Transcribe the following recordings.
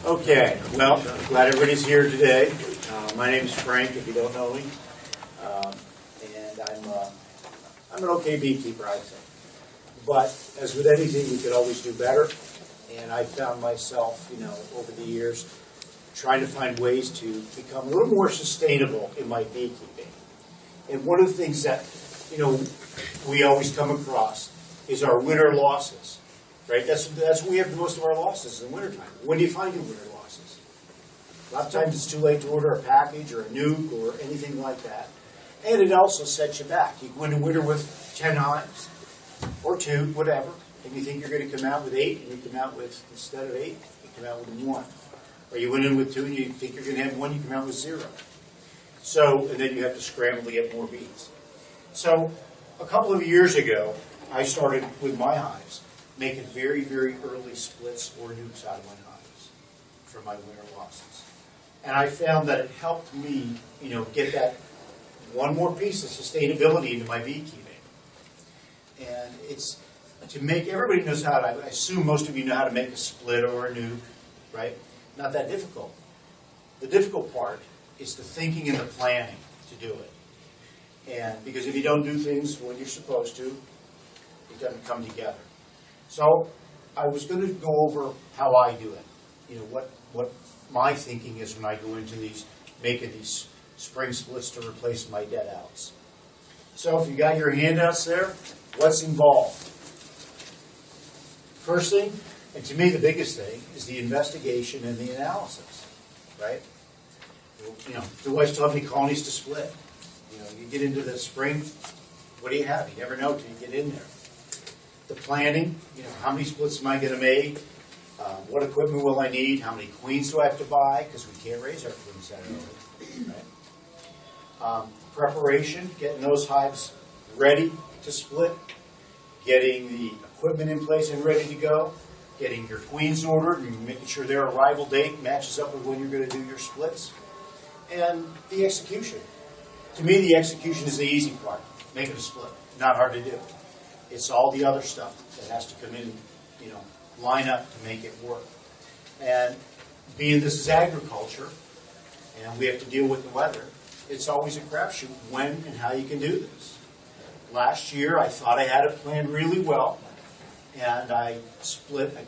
Okay, well, glad everybody's here today. My name is Frank, if you don't know me, and I'm an okay beekeeper, I think. But as with anything, we could always do better. And I found myself, over the years, trying to find ways to become a little more sustainable in my beekeeping. And one of the things that, we always come across is our winter losses, right? That's when we have most of our losses in the wintertime. When do you find your winter losses? A lot of times it's too late to order a package or a nuke or anything like that. And it also sets you back. You go into winter with 10 hives or 2, whatever, and you think you're going to come out with 8, and you come out with, instead of 8, you come out with 1. Or you went in with 2 and you think you're going to have 1, you come out with 0. So, and then you have to scramble to get more bees. So, a couple of years ago, I started with my hives, making very, very early splits or nukes out of my hives for my winter losses. And I found that it helped me, get that one more piece of sustainability into my beekeeping. And it's to make, everybody knows how to, I assume most of you know how to make a split or a nuke, right? Not that difficult. The difficult part is the thinking and the planning to do it. And because if you don't do things when you're supposed to, it doesn't come together. So I was going to go over how I do it. What my thinking is when I go into making these spring splits to replace my deadouts. So if you got your handouts there, what's involved? First thing, and to me the biggest thing, is the investigation and the analysis, right? The wife's taught me colonies to split. You get into the spring, what do you have? You never know till you get in there. The planning, how many splits am I going to make? What equipment will I need? How many queens do I have to buy? Because we can't raise our queens that early, right? Preparation, getting those hives ready to split, getting the equipment in place and ready to go, getting your queens ordered and making sure their arrival date matches up with when you're going to do your splits, and the execution. To me, the execution is the easy part, making a split. Not hard to do. It's all the other stuff that has to come in, line up to make it work. And being this is agriculture, and we have to deal with the weather, it's always a crapshoot when and how you can do this. Last year, I thought I had it planned really well, and I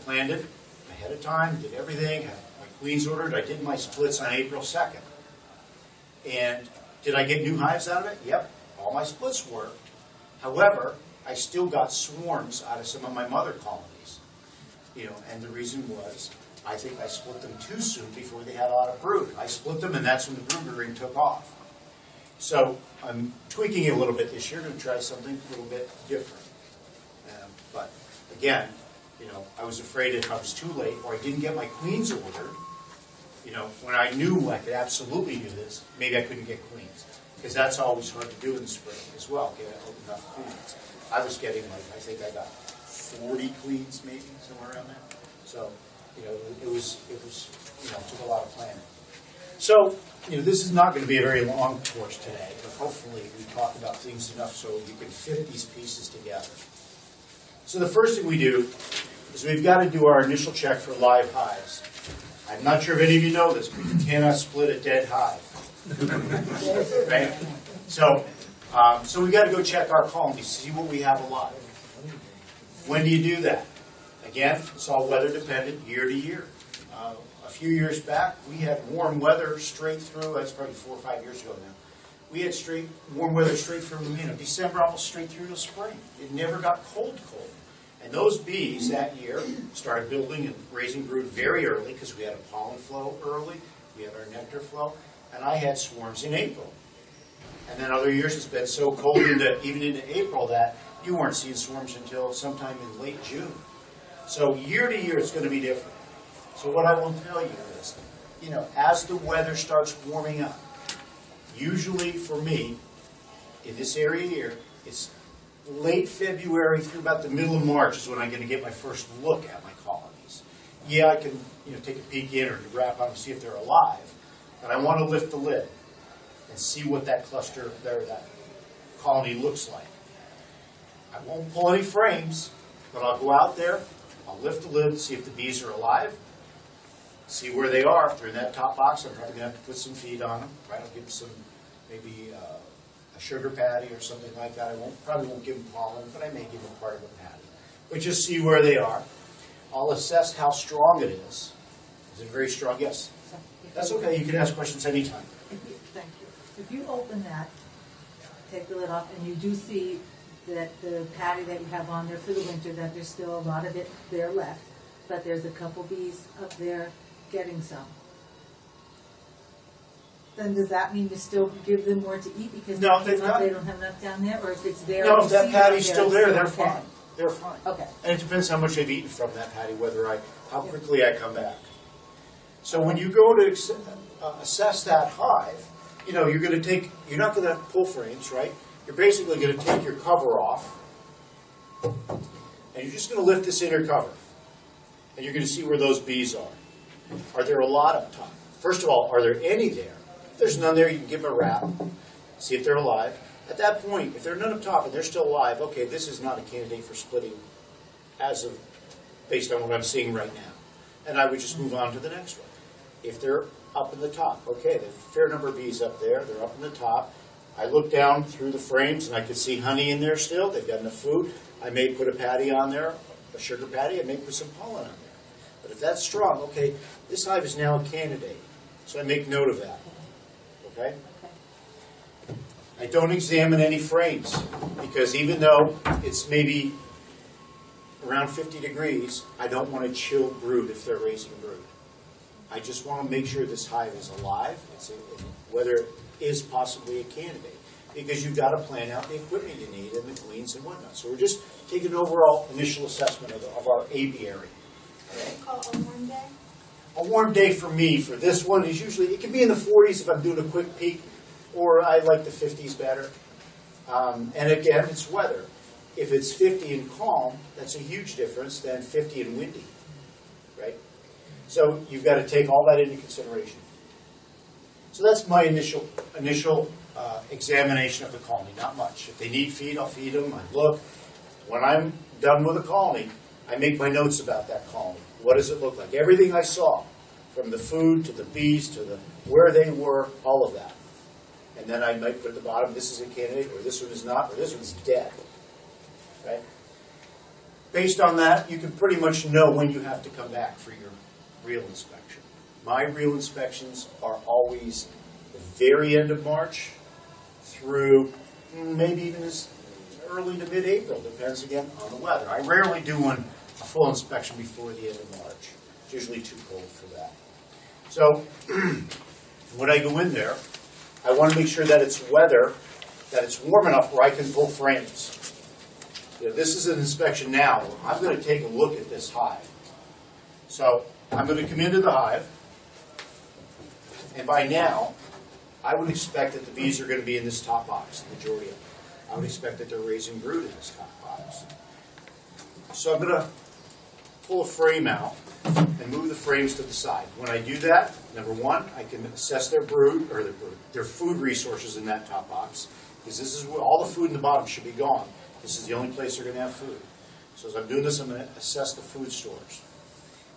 planned it ahead of time, did everything, had my queens ordered, I did my splits on April 2nd. And did I get new hives out of it? Yep, all my splits worked. However, I still got swarms out of some of my mother colonies. And the reason was, I think I split them too soon before they had a lot of brood. I split them, and that's when the brood ring took off. So I'm tweaking it a little bit this year to try something a little bit different. But again, I was afraid if I was too late or I didn't get my queens ordered, when I knew I could absolutely do this, maybe I couldn't get queens. Because that's always hard to do in the spring as well, get enough queens. I was getting I think I got 40 queens maybe, somewhere around there. So, it was took a lot of planning. So, this is not going to be a very long course today, but hopefully we talk about things enough so you can fit these pieces together. So the first thing we do is we've got to do our initial check for live hives. I'm not sure if any of you know this, but you cannot split a dead hive. Right? So we've got to go check our colonies, see what we have alive. When do you do that? Again, it's all weather dependent, year to year. A few years back, we had warm weather straight through, that's probably 4 or 5 years ago now. We had warm weather straight from December almost straight through to spring. It never got cold. And those bees that year started building and raising brood very early because we had a pollen flow early, we had our nectar flow, and I had swarms in April. And then other years it's been so cold even into April that you weren't seeing swarms until sometime in late June. So year to year it's going to be different. So what I will tell you is, as the weather starts warming up, usually for me, in this area here, it's late February through about the middle of March is when I'm going to get my first look at my colonies. Yeah, I can take a peek in or wrap on and see if they're alive, but I want to lift the lid and see what that cluster there, that colony looks like. I won't pull any frames, but I'll go out there, I'll lift the lid, see if the bees are alive. see where they are. If they're in that top box, I'm probably going to have to put some feed on them. Right? I'll give them some, maybe a sugar patty or something like that. Probably won't give them pollen, but I may give them part of a patty. But just see where they are. I'll assess how strong it is. Is it very strong? Yes. That's okay. You can ask questions anytime. Thank you. If you open that, take the lid off, and you do see that the patty that you have on there for the winter, that there's still a lot of it there left, but there's a couple bees up there getting some. Then does that mean you still give them more to eat because No, they don't have enough down there, or if it's there? No, and if you that see patty's them still there, they're okay. fine. They're fine. Okay. And it depends how much they've eaten from that patty, how quickly I come back. So when you go to assess that hive, you're not going to pull frames, right? You're basically going to take your cover off, and you're just going to lift this inner cover, and you're going to see where those bees are. Are there a lot up top? First of all, are there any there? If there's none there, you can give them a wrap, see if they're alive. At that point, if there are none up top and they're still alive, okay, this is not a candidate for splitting based on what I'm seeing right now. And I would just move on to the next one. If they're up in the top, okay, there's a fair number of bees up there, they're up in the top. I look down through the frames and I can see honey in there still, they've got enough food. I may put a patty on there, a sugar patty, I may put some pollen on there. But if that's strong, okay, this hive is now a candidate. So I make note of that, okay? I don't examine any frames because even though it's maybe around 50 degrees, I don't want to chill brood if they're raising brood. I just want to make sure this hive is alive, whether it is possibly a candidate, because you've got to plan out the equipment you need and the queens and whatnot. So we're just taking an overall initial assessment of our apiary. Okay? A warm day? A warm day for me, for this one, is usually, it can be in the 40s if I'm doing a quick peek, or I like the 50s better. And again, it's weather. If it's 50 and calm, that's a huge difference than 50 and windy, right? So you've got to take all that into consideration. So that's my initial examination of the colony, not much. If they need feed, I'll feed them. I look. When I'm done with a colony, I make my notes about that colony. What does it look like? Everything I saw, from the food to the bees to where they were, all of that. And then I might put at the bottom, this is a candidate, or this one is not, or this one's dead. Right? Based on that, you can pretty much know when you have to come back for your real inspection. My real inspections are always the very end of March through maybe even as early to mid-April, depends again on the weather. I rarely do a full inspection before the end of March. It's usually too cold for that. So when I go in there, I want to make sure that it's weather, that it's warm enough where I can pull frames. This is an inspection now. I'm going to take a look at this hive. So I'm going to come into the hive, and by now, I would expect that the bees are going to be in this top box, the majority of them. I would expect that they're raising brood in this top box. So I'm going to pull a frame out and move the frames to the side. When I do that, number one, I can assess their brood, or their food resources in that top box, because this is where all the food in the bottom should be gone. This is the only place they're going to have food. So as I'm doing this, I'm going to assess the food stores.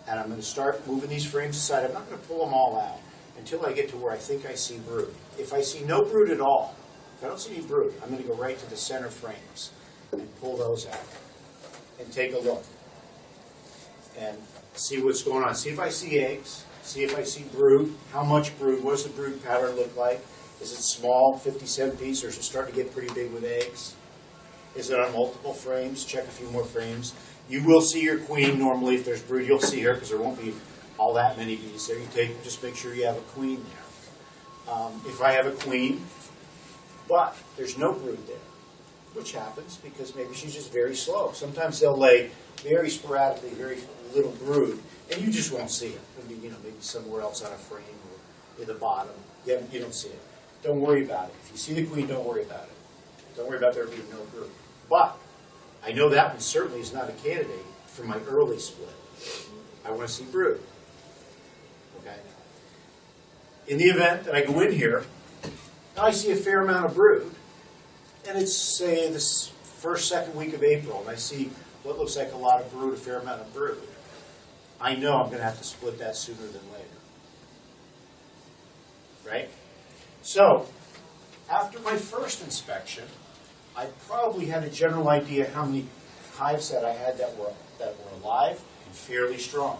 And I'm going to start moving these frames aside. I'm not going to pull them all out until I get to where I think I see brood. If I see no brood at all, if I don't see any brood, I'm going to go right to the center frames and pull those out and take a look and see what's going on. See if I see eggs, see if I see brood, how much brood, what does the brood pattern look like? Is it small, 50-cent piece, or is it starting to get pretty big with eggs? Is it on multiple frames? Check a few more frames. You will see your queen normally. If there's brood, you'll see her because there won't be all that many bees there. Just make sure you have a queen there. If I have a queen, but there's no brood there, which happens because maybe she's just very slow. Sometimes they'll lay very sporadically, very little brood, and you just won't see it. Maybe somewhere else on a frame or in the bottom. You don't see it. Don't worry about it. If you see the queen, don't worry about it. Don't worry about there being no brood. But I know that one certainly is not a candidate for my early split. I want to see brood. Okay. In the event that I go in here, now I see a fair amount of brood, and it's, say, this first, second week of April, and I see what looks like a lot of brood, a fair amount of brood. I know I'm going to have to split that sooner than later. Right? So, after my first inspection, I probably had a general idea how many hives that I had that were alive and fairly strong.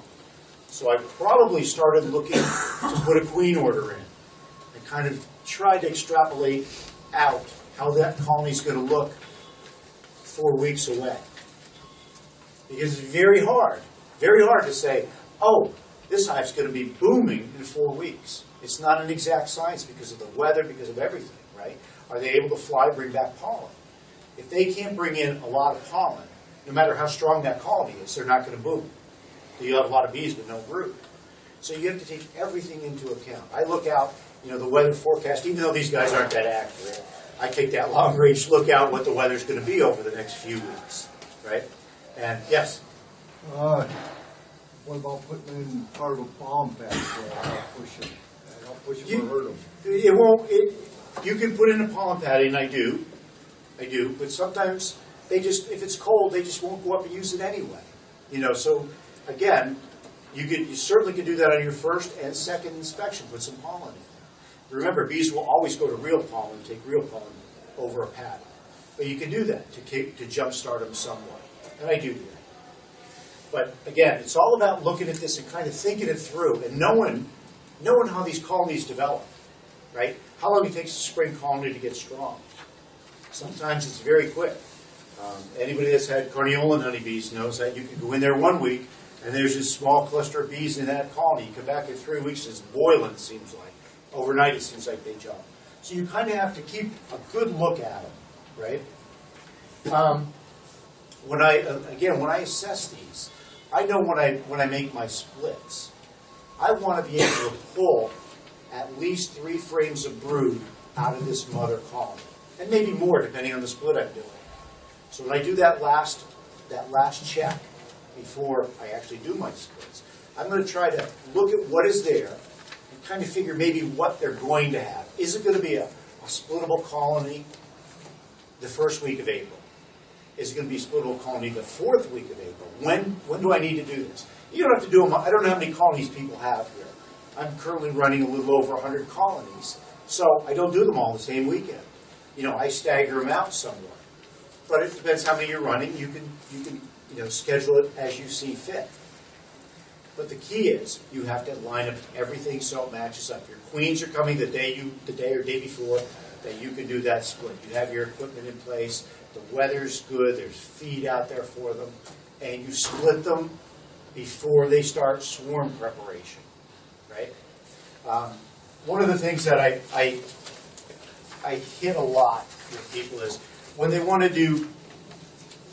So I probably started looking to put a queen order in and kind of tried to extrapolate out how that colony is going to look 4 weeks away. Because it's very hard to say, oh, this hive's going to be booming in 4 weeks. It's not an exact science because of the weather, because of everything, right? Are they able to fly, bring back pollen? If they can't bring in a lot of pollen, no matter how strong that colony is, they're not going to boom. So you'll have a lot of bees but no brood. So you have to take everything into account. I look out, the weather forecast, even though these guys aren't that accurate, I take that long-range look out what the weather's going to be over the next few weeks, right? And yes? What about putting in part of a palm patch help push them or hurt them? It won't. You can put in a pollen padding, I do, but sometimes if it's cold, they just won't go up and use it anyway. So again, you certainly can do that on your first and second inspection, put some pollen in there. Remember, bees will always go to real pollen, take real pollen over a pad. But you can do that to jumpstart them somewhat, and I do that. But again, it's all about looking at this and kind of thinking it through and knowing how these colonies develop, right? How long it takes a spring colony to get strong. Sometimes it's very quick. Anybody that's had Carniolan honeybees knows that you can go in there 1 week and there's this small cluster of bees in that colony. You come back in 3 weeks, it's boiling, it seems like. Overnight, it seems like they jump. So you kind of have to keep a good look at them, right? When I assess these, I know when I make my splits, I want to be able to pull at least 3 frames of brood out of this mother colony, and maybe more depending on the split I'm doing. So when I do that last check before I actually do my splits, I'm going to try to look at what is there and kind of figure maybe what they're going to have. Is it going to be a splittable colony the first week of April? Is it going to be a splittable colony the 4th week of April? When do I need to do this? You don't have to do them. I don't know how many colonies people have here. I'm currently running a little over 100 colonies, so I don't do them all the same weekend. I stagger them out somewhat. But it depends how many you're running. You can schedule it as you see fit. But the key is you have to line up everything so it matches up. Your queens are coming the day or day before that you can do that split. You have your equipment in place. The weather's good. There's feed out there for them, and you split them before they start swarm preparation. Right? One of the things that I hit a lot with people is when they want to do,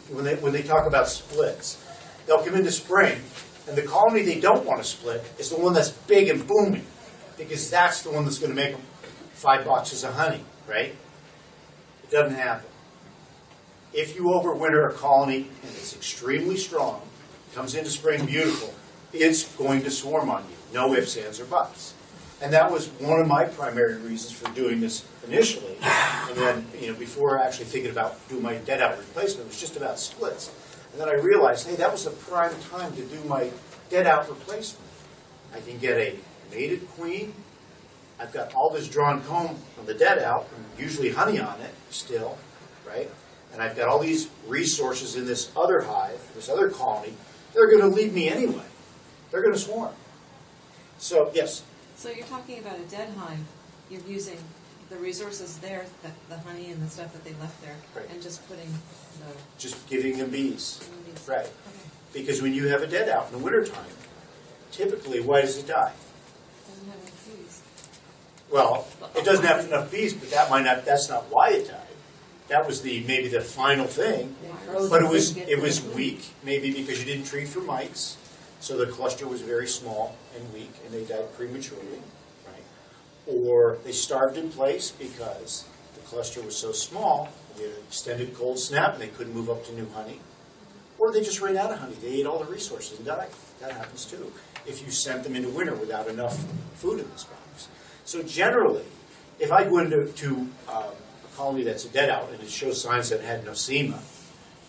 when they talk about splits, they'll come into spring, and the colony they don't want to split is the one that's big and booming, because that's the one that's going to make them 5 boxes of honey, right? It doesn't happen. If you overwinter a colony and it's extremely strong, comes into spring beautiful, it's going to swarm on you. No ifs, ands, or buts. And that was one of my primary reasons for doing this initially. And then, before actually thinking about doing my deadout replacement, it was just about splits. And then I realized, hey, that was the prime time to do my deadout replacement. I can get a mated queen. I've got all this drawn comb from the deadout, and usually honey on it still, right? And I've got all these resources in this other hive, this other colony. They're going to leave me anyway. They're going to swarm. So, yes? So you're talking about a dead hive. You're using the resources there, the honey and the stuff that they left there, right, and just putting the... Just giving them bees. Right. Okay. Because when you have a deadout in the wintertime, typically, why does it die? It doesn't have enough bees. Well, it doesn't have enough bees, but that's not why it died. That was maybe the final thing. But it was weak, maybe because you didn't treat for mites. So the cluster was very small and weak, and they died prematurely, right? Or they starved in place because the cluster was so small, they had an extended cold snap, and they couldn't move up to new honey. Or they just ran out of honey. They ate all the resources and died. That happens too, if you sent them into winter without enough food in this box. So generally, if I go into a colony that's a deadout and it shows signs that it had nosema,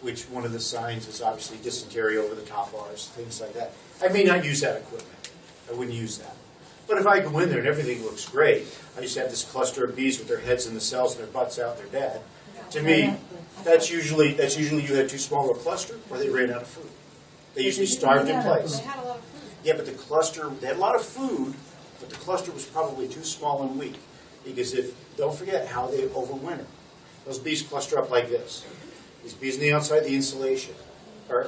which one of the signs is obviously dysentery over the top bars, things like that. I may not use that equipment. I wouldn't use that. But if I go in there and everything looks great, I just have this cluster of bees with their heads in the cells and their butts out, they're dead. To me, that's usually you had too small a cluster or they ran out of food. They usually starved in place. They had a lot of food. Yeah, but the cluster, they had a lot of food, but the cluster was probably too small and weak. Because don't forget how they overwinter. Those bees cluster up like this. These bees on the outside, the insulation, the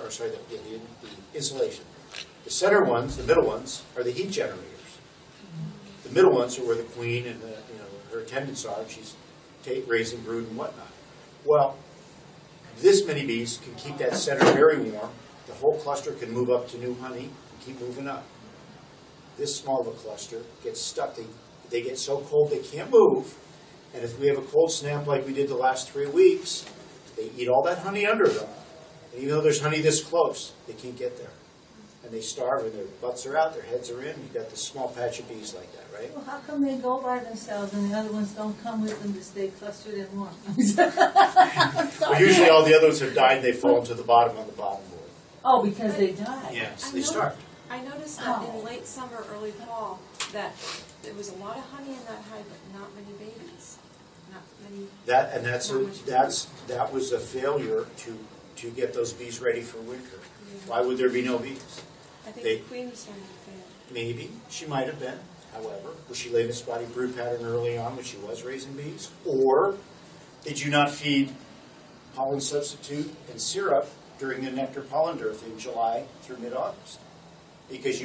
insulation. The center ones, the middle ones, are the heat generators. The middle ones are where the queen and her attendants are. She's raising brood and whatnot. Well, this many bees can keep that center very warm. The whole cluster can move up to new honey and keep moving up. This small of a cluster gets stuck. They get so cold they can't move. And if we have a cold snap like we did the last 3 weeks, they eat all that honey under them. And even though there's honey this close, they can't get there. And they starve and their butts are out, their heads are in. You've got this small patch of bees like that, right? Well, how come they go by themselves and the other ones don't come with them to stay clustered and warm? Well, usually all the others have died and they fall to the bottom on the bottom board. Oh, because they died. Yes, they starved. I noticed that in late summer, early fall, that there was a lot of honey in that hive, but not many babies. Not many. That was a failure to get those bees ready for winter. Yeah. Why would there be no bees? I think the queen was starting to fail. Maybe she might have been. However, was she laying a spotty brood pattern early on when she was raising bees, or did you not feed pollen substitute and syrup during the nectar pollen dearth in July through mid-August? Because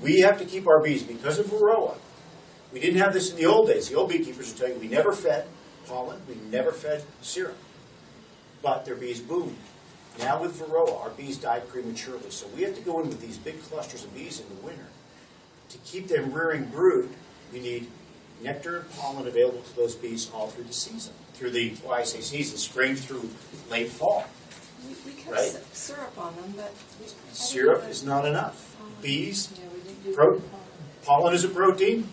we have to keep our bees, because of Varroa. We didn't have this in the old days. The old beekeepers would tell you we never fed pollen, we never fed syrup. But their bees boomed. Now with Varroa, our bees died prematurely. So we have to go in with these big clusters of bees in the winter. To keep them rearing brood, we need nectar and pollen available to those bees all through the season. Through the, well, I say season, spring through late fall. We kept Right? syrup on them, but Syrup is not enough. Bees, Yeah, we didn't do pollen is a protein.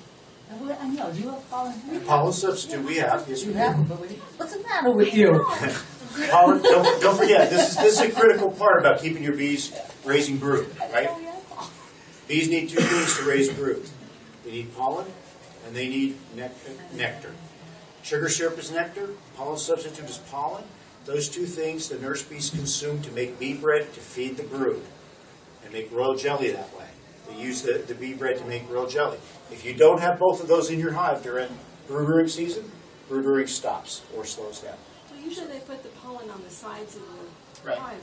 I know, you have pollen. Pollen substitute we have. Yes, we You have. have them, but what's the matter with you? Pollen, don't forget, this is a critical part about keeping your bees raising brood, right? Bees need two things to raise brood. They need pollen and they need nectar. Sugar syrup is nectar, pollen substitute is pollen. Those two things the nurse bees consume to make bee bread to feed the brood and make royal jelly that way. They use the bee bread to make royal jelly. If you don't have both of those in your hive during brood rearing season, brood rearing stops or slows down. well, usually they put the pollen on the sides of the Right. hive.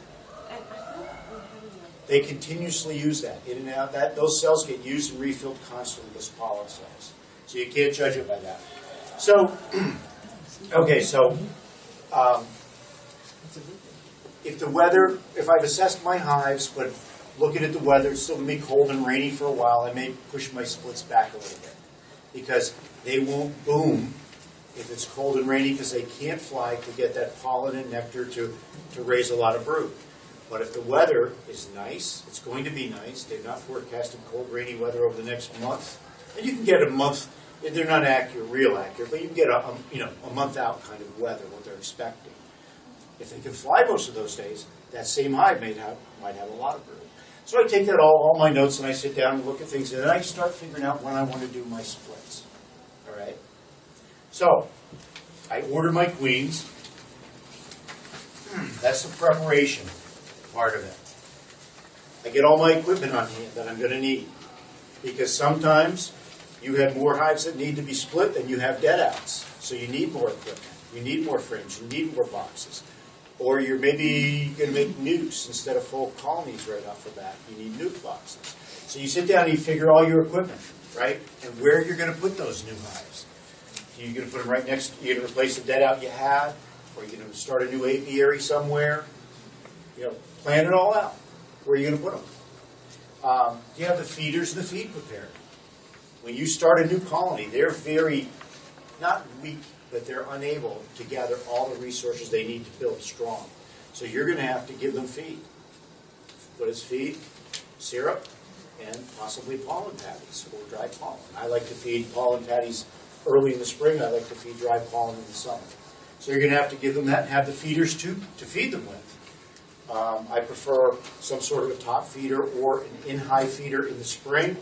And I thought we had enough. They continuously use that in and out. Those cells get used and refilled constantly, those pollen cells. So you can't judge it by that. So, okay, so if I've assessed my hives, but looking at the weather, it's still going to be cold and rainy for a while, I may push my splits back a little bit. Because they won't boom if it's cold and rainy because they can't fly to get that pollen and nectar to raise a lot of brood. But if the weather is nice, it's going to be nice. They're not forecasting cold, rainy weather over the next month. And you can get a month, they're not real accurate, but you can get a month out kind of weather, what they're expecting. If they can fly most of those days, that same hive might have a lot of brood. So I take that all my notes, and I sit down and look at things, and then I start figuring out when I want to do my splits. All right? So I order my queens. That's the preparation part of it. I get all my equipment on hand that I'm going to need. Because sometimes you have more hives that need to be split than you have deadouts. So you need more equipment. You need more frames. You need more boxes. Or you're maybe going to make nukes instead of full colonies right off the bat. You need nuke boxes. So you sit down and you figure all your equipment, right? And where you're going to put those new hives. You're going to put them right next, you're going to replace the deadout you had, or you're going to start a new apiary somewhere. Plan it all out. Where are you going to put them? You have the feeders and the feed prepared. When you start a new colony, they're very, not weak, but they're unable to gather all the resources they need to build strong. So you're going to have to give them feed. What is feed? Syrup and possibly pollen patties or dry pollen. I like to feed pollen patties early in the spring. I like to feed dry pollen in the summer. So you're going to have to give them that and have the feeders to feed them with. I prefer some sort of a top feeder or an in-hive feeder in the spring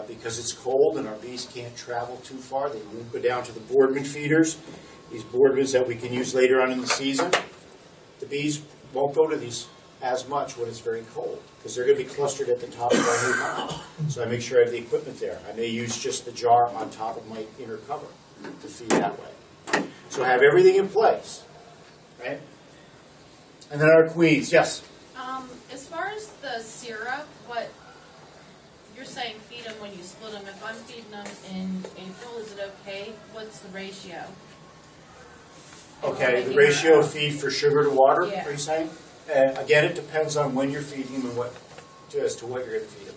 because it's cold and our bees can't travel too far. They won't go down to the boardman feeders, these boardmans that we can use later on in the season. The bees won't go to these as much when it's very cold because they're going to be clustered at the top of our new hive. So I make sure I have the equipment there. I may use just the jar on top of my inner cover to feed that way. So I have everything in place, right? And then our queens, yes? As far as the syrup, what you're saying, feed them when you split them. If I'm feeding them in April, is it okay? What's the ratio? Okay, the ratio of feed for sugar to water, Yeah. are you saying? Again, it depends on when you're feeding them and as to what you're going to feed them.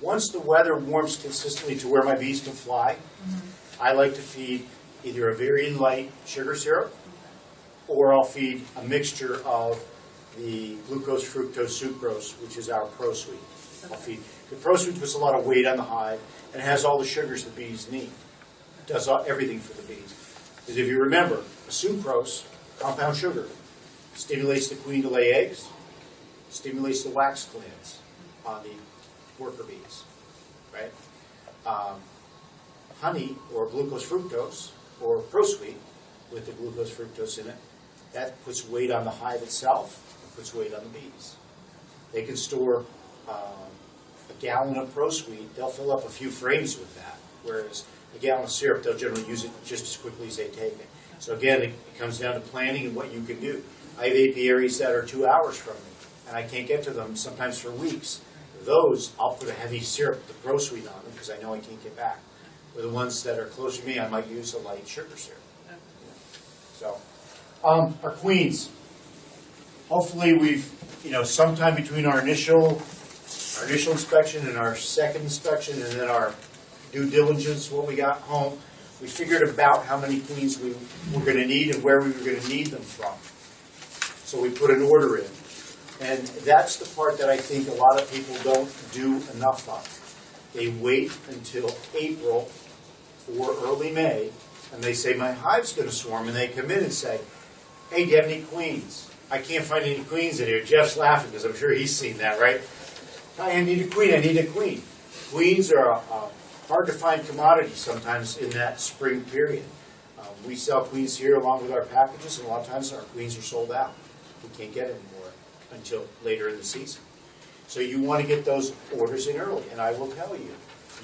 Once the weather warms consistently to where my bees can fly, I like to feed either a very light sugar syrup, or I'll feed a mixture of the glucose, fructose, sucrose, which is our Pro Sweet. I'll feed. The Pro Sweet puts a lot of weight on the hive and has all the sugars the bees need. It does everything for the bees. Because if you remember, a sucrose, compound sugar, stimulates the queen to lay eggs, stimulates the wax glands on the worker bees, right? Honey, or glucose fructose, or Pro Sweet, with the glucose fructose in it, that puts weight on the hive itself, and puts weight on the bees. They can store a gallon of Pro Sweet, they'll fill up a few frames with that, whereas a gallon of syrup, they'll generally use it just as quickly as they take it. So again, it comes down to planning and what you can do. I have apiaries that are 2 hours from me, and I can't get to them sometimes for weeks. Those, I'll put a heavy syrup, the Pro Sweet, on them because I know I can't get back. For the ones that are closer to me, I might use a light sugar syrup. So, our queens. Hopefully we've, sometime between our initial inspection and our second inspection and then our due diligence, what we got home, we figured about how many queens we were going to need and where we were going to need them from. So we put an order in. And that's the part that I think a lot of people don't do enough of. They wait until April or early May, and they say, my hive's going to swarm, and they come in and say, hey, do you have any queens? I can't find any queens in here. Jeff's laughing because I'm sure he's seen that, right? I need a queen, I need a queen. Queens are a hard to find commodity sometimes in that spring period. We sell queens here along with our packages, and a lot of times our queens are sold out. We can't get any more until later in the season. So you want to get those orders in early, and I will tell you,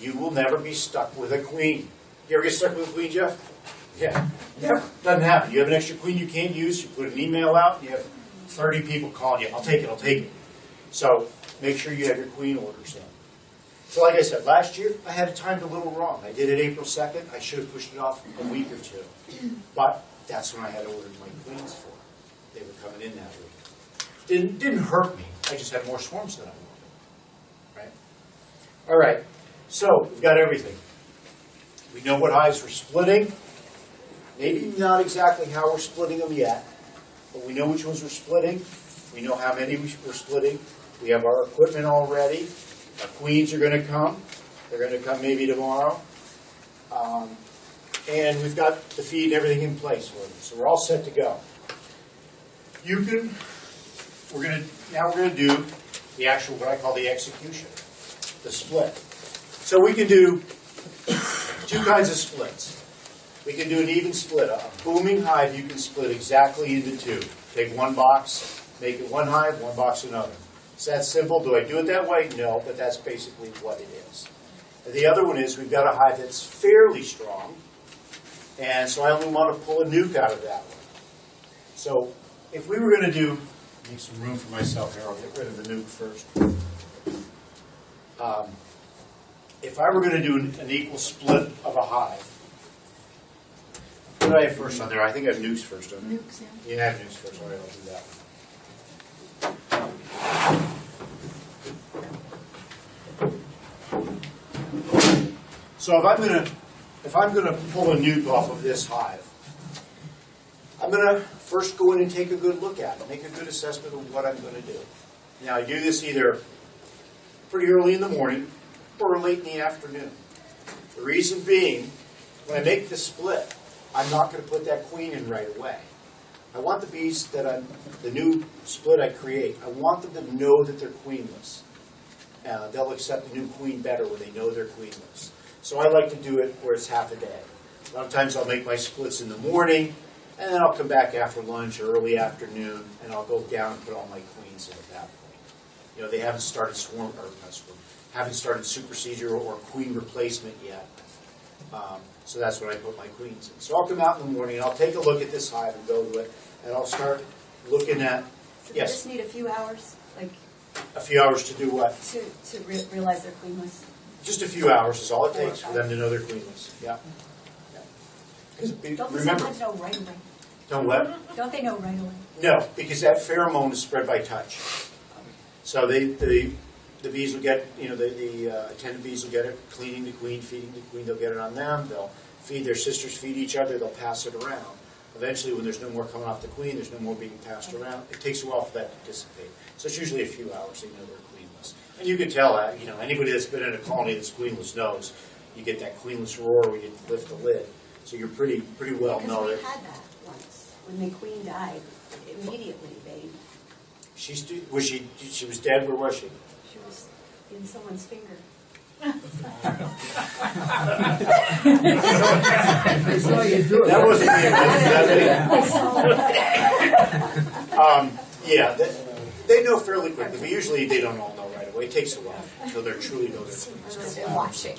you will never be stuck with a queen. You ever get stuck with a queen, Jeff? Yeah, never. Doesn't happen. You have an extra queen you can't use, you put an email out, and you have 30 people calling you, I'll take it, I'll take it. So make sure you have your queen orders in. So like I said, last year I had it timed a little wrong. I did it April 2nd. I should have pushed it off a week or two. But that's when I had ordered my queens for. They were coming in that week. Didn't hurt me. I just had more swarms than I wanted. Right? All right. So we've got everything. We know what hives we're splitting. Maybe not exactly how we're splitting them yet, but we know which ones we're splitting. We know how many we're splitting. We have our equipment all ready. Our queens are going to come. They're going to come maybe tomorrow. And we've got the feed and everything in place for them. So we're all set to go. We're going to do the actual, what I call the execution, the split. So we can do two kinds of splits. We can do an even split. A booming hive you can split exactly into two. Take one box, make it one hive, one box another. It's that simple. Do I do it that way? No, but that's basically what it is. And the other one is we've got a hive that's fairly strong, and so I only want to pull a nuke out of that one. So if we were going to do, make some room for myself here, I'll get rid of the nuke first. If I were going to do an equal split of a hive, what do I have first on there? I think I have nukes first, don't I? Nukes, yeah. Yeah, I have nukes first. All right, I'll do that one. So if I'm gonna pull a nuke off of this hive, I'm gonna first go in and take a good look at it, make a good assessment of what I'm gonna do. Now I do this either pretty early in the morning or late in the afternoon. The reason being, when I make the split, I'm not gonna put that queen in right away. I want the bees that the new split I create, I want them to know that they're queenless. They'll accept the new queen better when they know they're queenless. So I like to do it where it's half a day. A lot of times I'll make my splits in the morning, and then I'll come back after lunch or early afternoon, and I'll go down and put all my queens in at that point. You know, they haven't started haven't started supersedure or queen replacement yet. So that's when I put my queens in. So I'll come out in the morning, and I'll take a look at this hive and go to it, and I'll start looking at, So yes, they just need a few hours, like, a few hours to do what? to realize they're queenless? Just a few hours is all it takes for them to know they're queenless. Yeah. Because Don't they remember, sometimes know right away? don't what? Don't they know right away? No, because that pheromone is spread by touch. So the bees will get, you know, the attendant bees will get it, cleaning the queen, feeding the queen, they'll get it on them, they'll feed their sisters, feed each other, they'll pass it around. Eventually, when there's no more coming off the queen, there's no more being passed around, it takes a while for that to dissipate. So it's usually a few hours they know they're queenless. And you can tell that, you know, anybody that's been in a colony that's queenless knows you get that queenless roar when you lift the lid. So you're pretty well Because know we that. had that once. When the queen died, immediately She was dead, where was she? she was in someone's finger. I saw you do it. That wasn't me. Yeah, they know fairly quickly, but usually they don't all know right away. It takes a while until they truly know their queens. They're watching.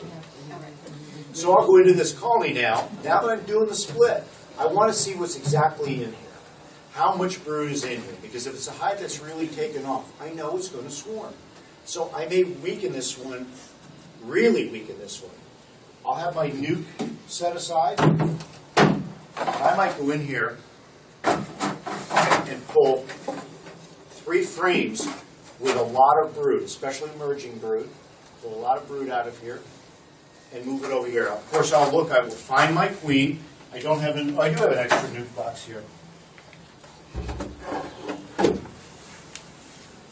So I'll go into this colony now. Now that I'm doing the split, I want to see what's exactly in here. How much brood is in here? Because if it's a hive that's really taken off, I know it's going to swarm. So I may weaken this one, really weaken this one. I'll have my nuke set aside. I might go in here and pull 3 frames with a lot of brood, especially emerging brood. Pull a lot of brood out of here and move it over here. Of course, I will find my queen. I do have an extra nuke box here.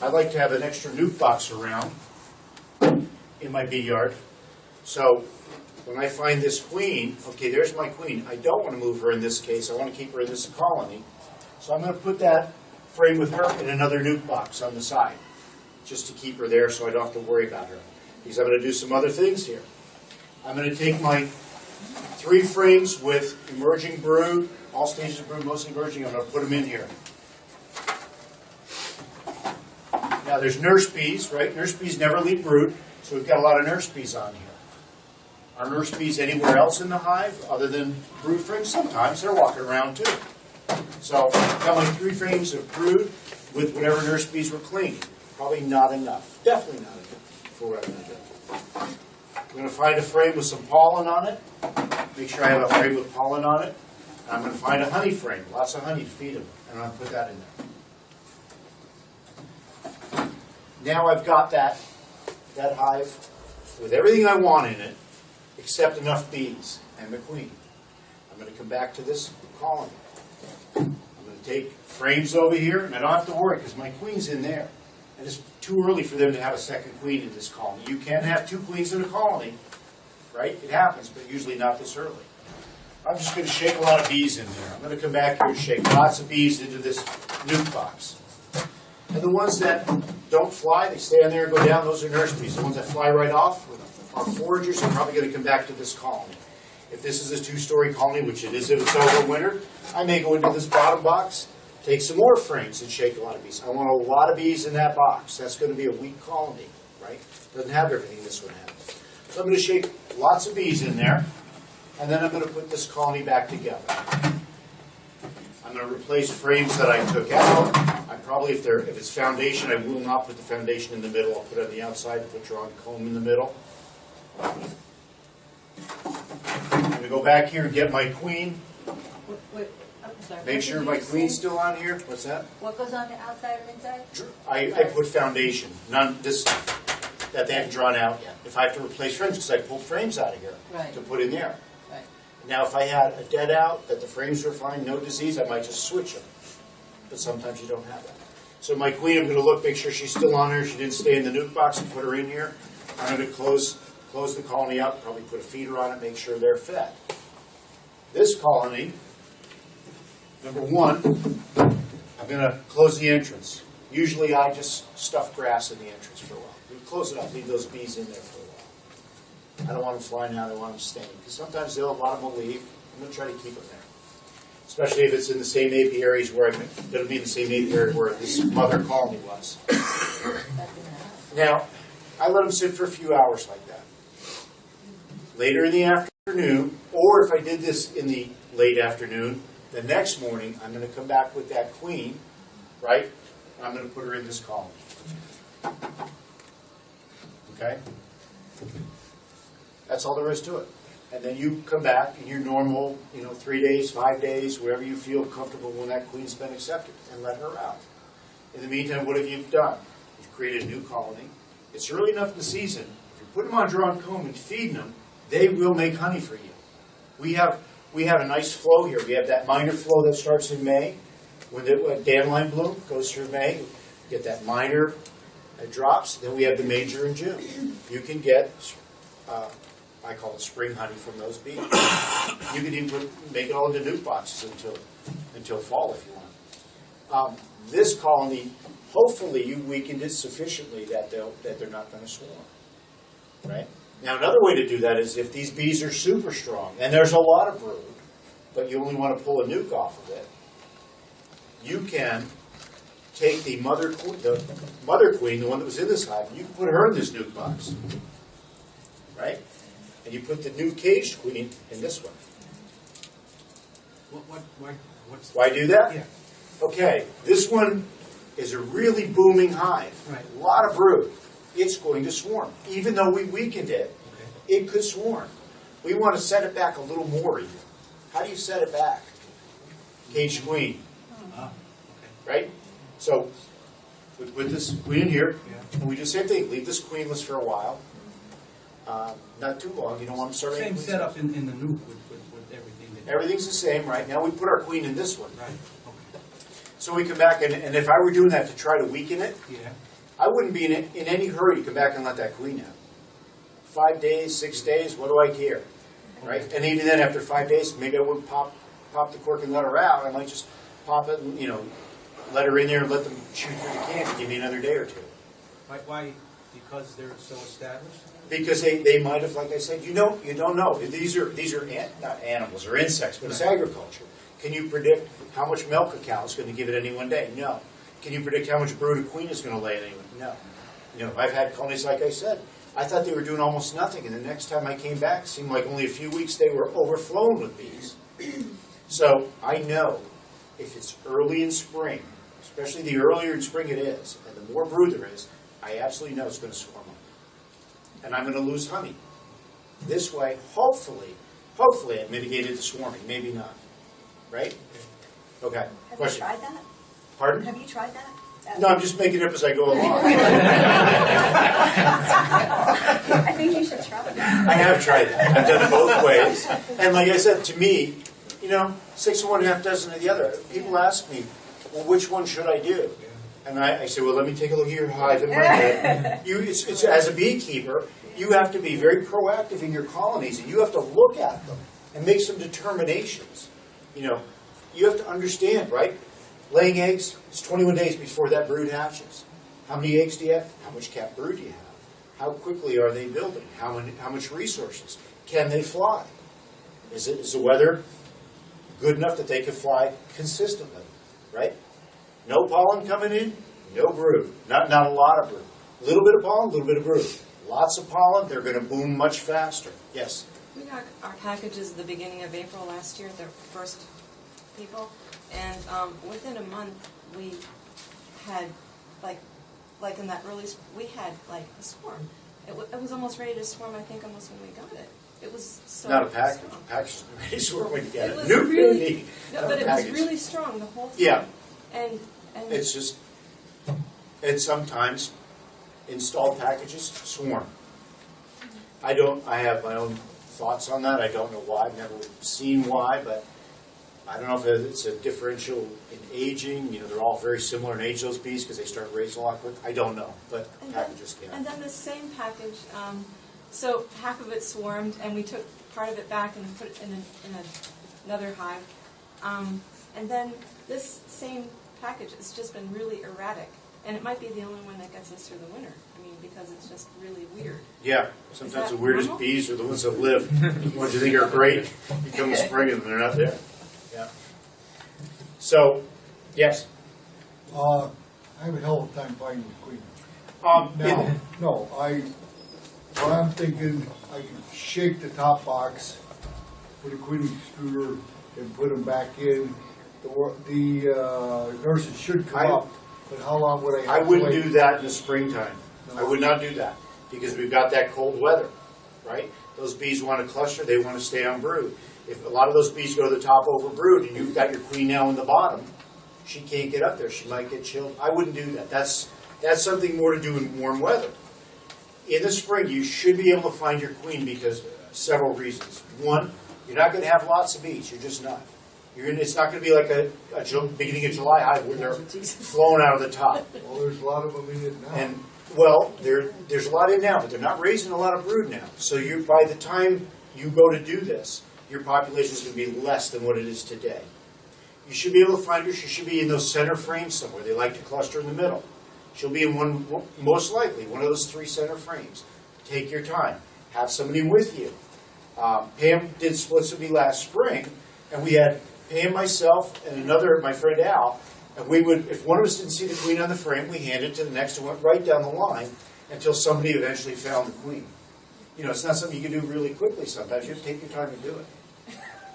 I like to have an extra nuke box around in my bee yard. So when I find this queen, okay, there's my queen. I don't want to move her in this case. I want to keep her in this colony. So I'm going to put that frame with her in another nuke box on the side, just to keep her there so I don't have to worry about her. Because I'm going to do some other things here. I'm going to take my 3 frames with emerging brood, all stages of brood, mostly emerging. I'm going to put them in here. Now there's nurse bees, right? Nurse bees never leave brood, so we've got a lot of nurse bees on here. Are nurse bees anywhere else in the hive other than brood frames? Sometimes they're walking around too. So I've got my 3 frames of brood with whatever nurse bees were cleaning. Probably not enough. Definitely not enough for what I'm going to do. I'm going to find a frame with some pollen on it. Make sure I have a frame with pollen on it. And I'm going to find a honey frame, lots of honey to feed them. And I'm going to put that in there. Now I've got that hive with everything I want in it, except enough bees and the queen. I'm going to come back to this colony. I'm going to take frames over here, and I don't have to worry because my queen's in there. And it's too early for them to have a second queen in this colony. You can't have 2 queens in a colony, right? It happens, but usually not this early. I'm just going to shake a lot of bees in there. I'm going to come back here and shake lots of bees into this nuke box. And the ones that don't fly, they stay in there and go down, those are nurse bees. The ones that fly right off are foragers. I'm probably going to come back to this colony. If this is a 2-story colony, which it is if it's over winter, I may go into this bottom box, take some more frames and shake a lot of bees. I want a lot of bees in that box. That's going to be a weak colony, right? Doesn't have everything this one has. So I'm going to shake lots of bees in there, and then I'm going to put this colony back together. I'm going to replace frames that I took out. I probably, if it's foundation, I will not put the foundation in the middle. I'll put it on the outside, put drawn comb in the middle. I'm going to go back here and get my queen. Wait, I'm sorry. Make sure my queen's still on here. What's that? What goes on the outside and inside? I put foundation, none this that they haven't drawn out yet. If I have to replace frames, because I pulled frames out of here to put in there. Right. Now, if I had a dead out, that the frames were fine, no disease, I might just switch them. But sometimes you don't have that. So my queen, I'm going to look, make sure she's still on there. She didn't stay in the nuke box and put her in here. I'm going to close the colony up, probably put a feeder on it, make sure they're fed. This colony, I'm Number one, I'm going to close the entrance. Usually I just stuff grass in the entrance for a while. We close it up, leave those bees in there for a while. I don't want them flying out, I want them staying. Because sometimes a lot of them will leave. I'm going to try to keep them there. Especially if it's in the same apiaries where it'll be in the same apiary where this mother colony was. Now, I let them sit for a few hours like that. Later in the afternoon, or if I did this in the late afternoon, the next morning I'm going to come back with that queen, right? And I'm going to put her in this colony. Okay? That's all there is to it. And then you come back in your normal, 3 days, 5 days, wherever you feel comfortable when that queen's been accepted, and let her out. In the meantime, what have you done? You've created a new colony. It's early enough in the season. If you put them on drawn comb and feeding them, they will make honey for you. We have a nice flow here. We have that minor flow that starts in May. When the dandelion bloom goes through May, you get that minor, it drops. Then we have the major in June. You can get, I call it spring honey from those bees. You can even make it all into nuke boxes until fall if you want. This colony, hopefully you weakened it sufficiently that they're not going to swarm. Right? Now another way to do that is if these bees are super strong, and there's a lot of brood, but you only want to pull a nuke off of it, you can take the mother queen, the one that was in this hive, you can put her in this nuke box. Right? And you put the new caged queen in this one. Why do that? Yeah. Okay, this one is a really booming hive. Right. A lot of brood. It's going to swarm. Even though we weakened it, it could swarm. We want to set it back a little more even. How do you set it back? Caged queen. Right? So, we put this queen in here, and we do the same thing. Leave this queenless for a while. Not too long. You don't want to start Same setup in the nuke with everything. Everything's the same, right? Now we put our queen in this one. Right. Okay. So we come back, and if I were doing that to try to weaken it, Yeah. I wouldn't be in any hurry to come back and let that queen out. 5 days, 6 days, what do I care? Right? And even then, after 5 days, maybe I wouldn't pop the cork and let her out. I might just pop it and, let her in there and let them chew through the can and give me another day or two. Why? Because they're so established? Because they might have, like I said, you don't know. These are not animals or insects, but it's agriculture. Can you predict how much milk a cow is going to give it any one day? No. Can you predict how much brood a queen is going to lay at any one? No. I've had colonies, like I said, I thought they were doing almost nothing, and the next time I came back, it seemed like only a few weeks they were overflowing with bees. So I know if it's early in spring, especially the earlier in spring it is, and the more brood there is, I absolutely know it's going to swarm up. And I'm going to lose honey. This way, hopefully I've mitigated the swarming. Maybe not. Right? Okay. Have Question. you tried that? Pardon? Have you tried that? No, I'm just making it up as I go along. I think you should try that. I have tried that. I've done it both ways. And like I said, to me, 6 of one, half dozen of the other. People ask me, well, which one should I do? And I say, well, let me take a look at your hive in my head. It's as a beekeeper, you have to be very proactive in your colonies, and you have to look at them and make some determinations. You have to understand, right? Laying eggs, it's 21 days before that brood hatches. How many eggs do you have? How much capped brood do you have? How quickly are they building? How much resources? Can they fly? Is the weather good enough that they can fly consistently, right? No pollen coming in, no brood. Not a lot of brood. A little bit of pollen, a little bit of brood. Lots of pollen, they're going to boom much faster. Yes? We got our packages at the beginning of April last year, the first people, and within a month we had, like in that early, we had like a swarm. It was almost ready to swarm, I think, almost when we got it. It was so Not a package. strong. A package is ready to swarm when you get it. was New really, baby. no, Not but a it was package. really strong the whole time. Yeah. And It's just, and sometimes installed packages swarm. I have my own thoughts on that. I don't know why. I've never seen why, but I don't know if it's a differential in aging. They're all very similar in age, those bees, because they start raising a lot quicker. I don't know, but packages can. And then the same package, so half of it swarmed, and we took part of it back and put it in another hive. And then this same package has just been really erratic. And it might be the only one that gets us through the winter. I mean, because it's just really weird. Yeah, sometimes that the weirdest normal? bees are the ones that live. The ones you think are great, you come in spring and they're not there. Yeah. So, yes. I have a hell of a time finding the queen. Now, no, what I'm thinking, I can shake the top box, put a queen extruder, and put them back in. The nurses should come up, but how long would I have I to wouldn't wait? do that in the springtime. I would not do that, because we've got that cold weather, right? Those bees want to cluster, they want to stay on brood. If a lot of those bees go to the top over brood, and you've got your queen now in the bottom, she can't get up there, she might get chilled. I wouldn't do that. That's something more to do in warm weather. In the spring, you should be able to find your queen because several reasons. One, you're not going to have lots of bees, you're just not. It's not going to be like a beginning of July hive where they're flowing out of the top. Well, there's a lot of them in it now. And, well, there's a lot in now, but they're not raising a lot of brood now. So by the time you go to do this, your population is going to be less than what it is today. You should be able to find her. She should be in those center frames somewhere. They like to cluster in the middle. She'll be in one, most likely, one of those 3 center frames. Take your time. Have somebody with you. Pam did splits with me last spring, and we had Pam, myself, and my friend Al, and we would, if one of us didn't see the queen on the frame, we handed it to the next and went right down the line until somebody eventually found the queen. You know, it's not something you can do really quickly sometimes. You have to take your time to do it.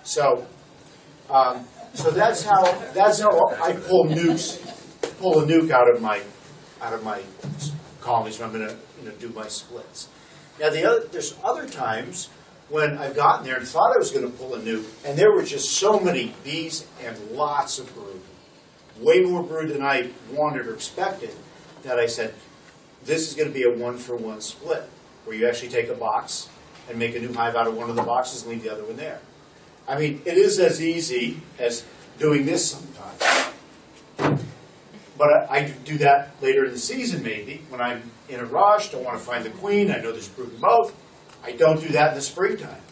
So, that's how I pull a nuke out of my colonies when I'm going to do my splits. Now there's other times when I've gotten there and thought I was going to pull a nuke, and there were just so many bees and lots of brood, way more brood than I wanted or expected, that I said, this is going to be a 1-for-1 split, where you actually take a box and make a new hive out of one of the boxes and leave the other one there. I mean, it is as easy as doing this sometimes. But I do that later in the season, maybe, when I'm in a rush, don't want to find the queen, I know there's brood in both. I don't do that in the springtime.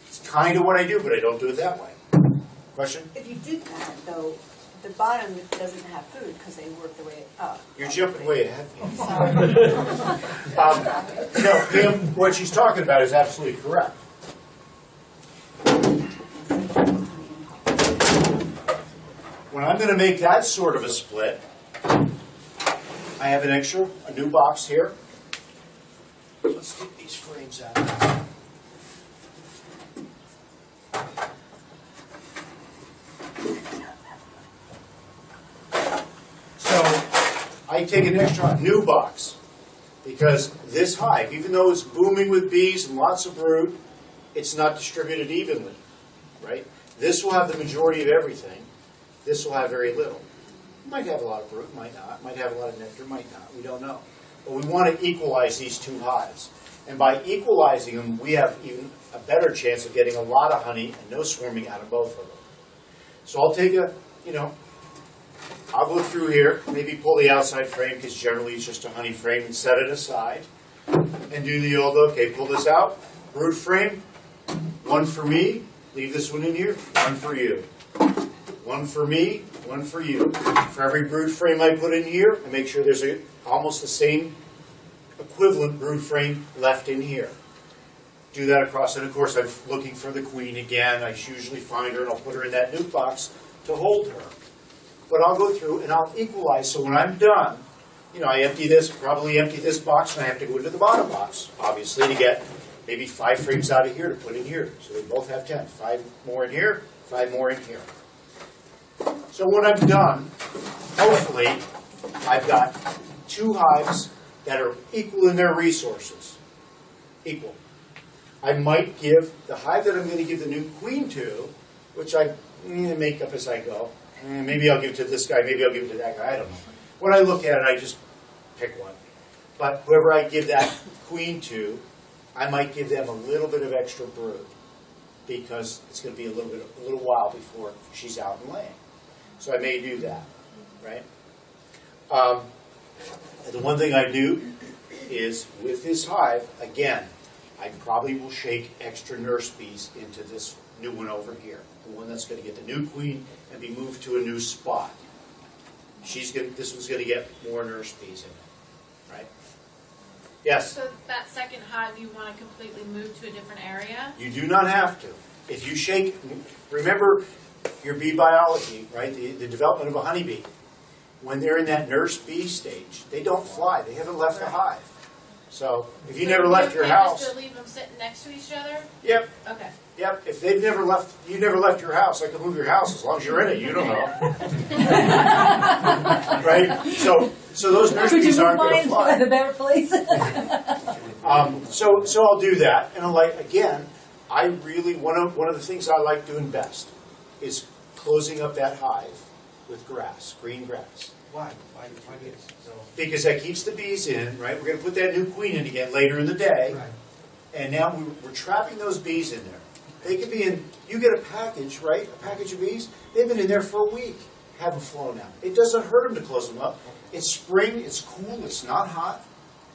It's kind of what I do, but I don't do it that way. Question? If you did that, though, the bottom doesn't have food because they work their way up. You're jumping way ahead. Sorry. No, Pam, what she's talking about is absolutely correct. When I'm going to make that sort of a split, I have a new box here. Let's take these frames out. So I take an extra new box because this hive, even though it's booming with bees and lots of brood, it's not distributed evenly, right? This will have the majority of everything. This will have very little. It might have a lot of brood, might not. Might have a lot of nectar, might not. We don't know. But we want to equalize these 2 hives. And by equalizing them, we have even a better chance of getting a lot of honey and no swarming out of both of them. So I'll take I'll go through here, maybe pull the outside frame, because generally it's just a honey frame, and set it aside. And do the old, okay, pull this out. Brood frame, 1 for me. Leave this one in here, 1 for you. 1 for me, 1 for you. For every brood frame I put in here, I make sure there's almost the same equivalent brood frame left in here. Do that across, and of course I'm looking for the queen again. I usually find her and I'll put her in that nuke box to hold her. But I'll go through and I'll equalize, so when I'm done, I probably empty this box, and I have to go into the bottom box, obviously, to get maybe 5 frames out of here to put in here. So they both have 10. 5 more in here, 5 more in here. So when I'm done, hopefully, I've got 2 hives that are equal in their resources. Equal. I might give the hive that I'm going to give the new queen to, which I make up as I go. Maybe I'll give it to this guy, maybe I'll give it to that guy, I don't know. When I look at it, I just pick one. But whoever I give that queen to, I might give them a little bit of extra brood, because it's going to be a little while before she's out and laying. So I may do that, right? The one thing I do is, with this hive, again, I probably will shake extra nurse bees into this new one over here, the one that's going to get the new queen and be moved to a new spot. This one's going to get more nurse bees in it, right? Yes? So that second hive you want to completely move to a different area? You do not have to. If you shake, remember your bee biology, right? The development of a honeybee. When they're in that nurse bee stage, they don't fly. They haven't left the hive. So if you never left your house, Just to leave them sitting next to each other? yep, Okay. yep. If they've never left, you never left your house. I can move your house as long as you're in it. You don't know, right? So those nurse Could you bees move aren't going mine to to fly. a better place? So I'll do that, and I'm like, again, I really one of the things I like doing best is closing up that hive with grass, green grass. Why is so? Because that keeps the bees in, right? We're going to put that new queen in again later in the day. Right. And now we're trapping those bees in there. They could be in, you get a package, right? A package of bees. They've been in there for a week, haven't flown out. It doesn't hurt them to close them up. It's spring, it's cool, it's not hot.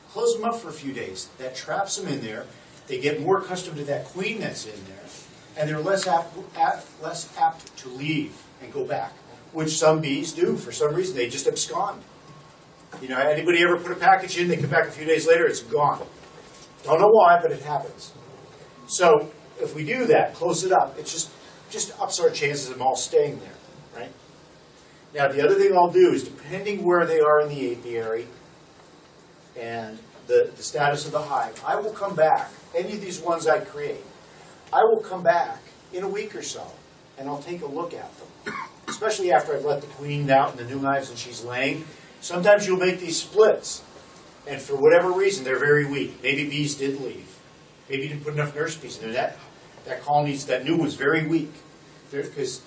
Close them up for a few days. That traps them in there. They get more accustomed to that queen that's in there. And they're less apt to leave and go back, which some bees do. For some reason, they just abscond. You know, anybody ever put a package in, they come back a few days later, it's gone. Don't know why, but it happens. So if we do that, close it up, it just ups our chances of them all staying there, right? Now, the other thing I'll do is, depending where they are in the apiary and the status of the hive, I will come back, any of these ones I create, I will come back in a week or so, and I'll take a look at them, especially after I've let the queen out in the new hives and she's laying. Sometimes you'll make these splits, and for whatever reason, they're very weak. Maybe bees did leave. Maybe you didn't put enough nurse bees in there. That colony's, that new one's very weak. Because